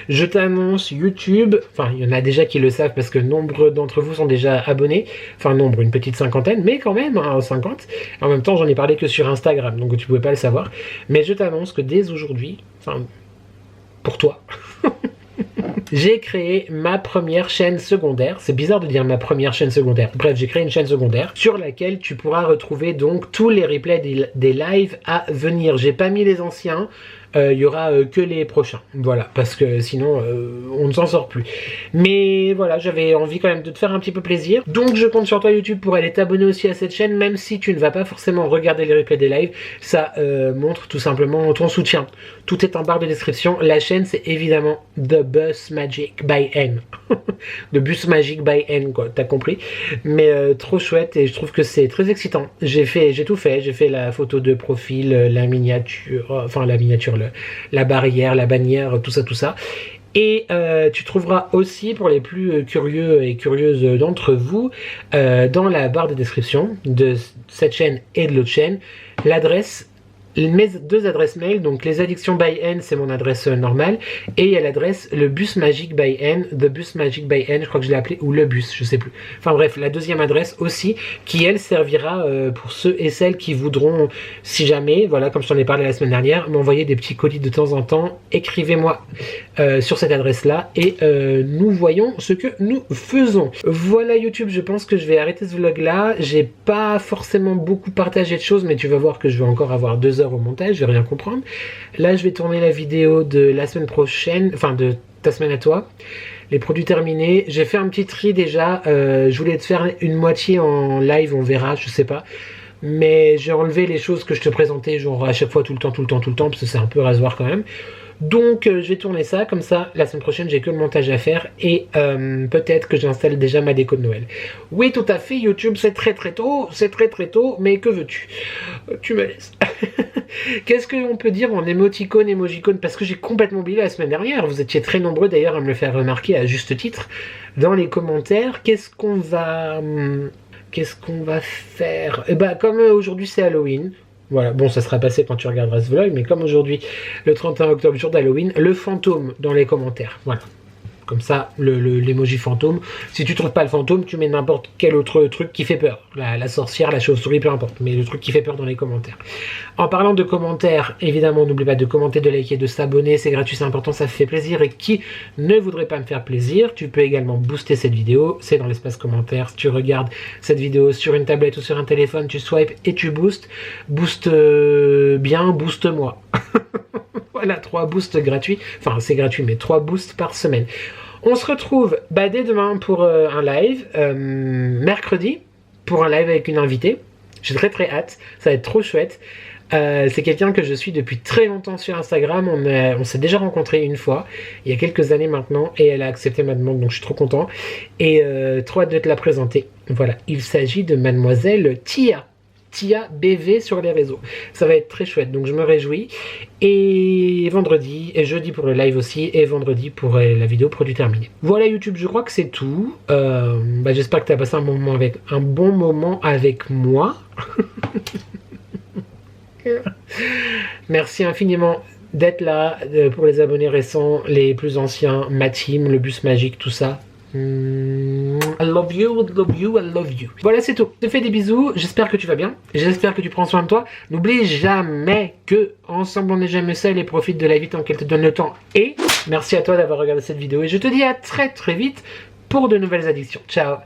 Je t'annonce YouTube. Enfin, il y en a déjà qui le savent parce que nombre d'entre vous sont déjà abonnés. Enfin, nombre, une petite cinquantaine, mais quand même, hein, 50. En même temps, j'en ai parlé que sur Instagram, donc tu pouvais pas le savoir. Mais je t'annonce que dès aujourd'hui, enfin, pour toi, j'ai créé ma première chaîne secondaire. C'est bizarre de dire ma première chaîne secondaire. Bref, j'ai créé une chaîne secondaire sur laquelle tu pourras retrouver donc tous les replays des lives à venir. J'ai pas mis les anciens. Il y aura que les prochains, voilà, parce que sinon on ne s'en sort plus. Mais voilà, j'avais envie quand même de te faire un petit peu plaisir, donc je compte sur toi YouTube pour aller t'abonner aussi à cette chaîne, même si tu ne vas pas forcément regarder les replays des lives, ça montre tout simplement ton soutien. Tout est en barre de description. La chaîne c'est évidemment The Bus Magic by N. The Bus Magic by N, quoi, t'as compris. Mais trop chouette et je trouve que c'est très excitant. J'ai tout fait, j'ai fait la photo de profil, la miniature, enfin la miniature, la barrière, la bannière, tout ça. Et tu trouveras aussi, pour les plus curieux et curieuses d'entre vous, dans la barre de description de cette chaîne et de l'autre chaîne, l'adresse mes 2 adresses mail, donc les addictions by N, c'est mon adresse normale, et il y a l'adresse le bus magique by N, the bus magic by N, je crois que je l'ai appelé, ou le bus, je sais plus. Enfin bref, la deuxième adresse aussi, qui elle servira pour ceux et celles qui voudront, si jamais, voilà, comme je t'en ai parlé la semaine dernière, m'envoyer des petits colis de temps en temps. Écrivez-moi sur cette adresse-là et nous voyons ce que nous faisons. Voilà YouTube, je pense que je vais arrêter ce vlog-là. J'ai pas forcément beaucoup partagé de choses, mais tu vas voir que je vais encore avoir 2 heures au montage, je vais rien comprendre. Là, je vais tourner la vidéo de la semaine prochaine, enfin de ta semaine à toi. Les produits terminés. J'ai fait un petit tri déjà. Je voulais te faire une moitié en live, on verra, je sais pas. Mais j'ai enlevé les choses que je te présentais, genre à chaque fois, tout le temps, parce que c'est un peu rasoir quand même. Donc je vais tourner ça, comme ça la semaine prochaine j'ai que le montage à faire et peut-être que j'installe déjà ma déco de Noël. Oui tout à fait YouTube, c'est très tôt, mais que veux-tu? Tu me laisses. Qu'est-ce qu'on peut dire en émoticône, parce que j'ai complètement oublié la semaine dernière, vous étiez très nombreux d'ailleurs à me le faire remarquer à juste titre dans les commentaires. Qu'est-ce qu'on va faire? Et bah comme aujourd'hui c'est Halloween. Voilà, bon ça sera passé quand tu regarderas ce vlog, mais comme aujourd'hui, le 31 octobre, jour d'Halloween, le fantôme dans les commentaires, voilà. Comme ça, l'emoji fantôme. Si tu trouves pas le fantôme, tu mets n'importe quel autre truc qui fait peur. La sorcière, la chauve-souris, peu importe. Mais le truc qui fait peur dans les commentaires. En parlant de commentaires, évidemment, n'oublie pas de commenter, de liker, de s'abonner. C'est gratuit, c'est important, ça fait plaisir. Et qui ne voudrait pas me faire plaisir, tu peux également booster cette vidéo. C'est dans l'espace commentaire. Si tu regardes cette vidéo sur une tablette ou sur un téléphone, tu swipes et tu boostes. Booste bien, booste-moi. Voilà, 3 boosts gratuits. Enfin, c'est gratuit, mais 3 boosts par semaine. On se retrouve dès demain pour un live, mercredi, pour un live avec une invitée. J'ai très hâte, ça va être trop chouette. C'est quelqu'un que je suis depuis très longtemps sur Instagram. On s'est déjà rencontré une fois, il y a quelques années maintenant, et elle a accepté ma demande, donc je suis trop content. Et trop hâte de te la présenter. Voilà, il s'agit de mademoiselle Tia BV sur les réseaux. Ça va être très chouette, donc je me réjouis. Et vendredi, et jeudi pour le live aussi, et vendredi pour la vidéo produit terminé. Voilà YouTube, je crois que c'est tout. J'espère que tu as passé un bon moment avec moi. Merci infiniment d'être là, pour les abonnés récents, les plus anciens, ma team, le bus magique, tout ça. I love you. Voilà, c'est tout. Je te fais des bisous, j'espère que tu vas bien, j'espère que tu prends soin de toi. N'oublie jamais que ensemble on n'est jamais seul, et profite de la vie tant qu'elle te donne le temps. Et merci à toi d'avoir regardé cette vidéo, et je te dis à très vite pour de nouvelles addictions. Ciao.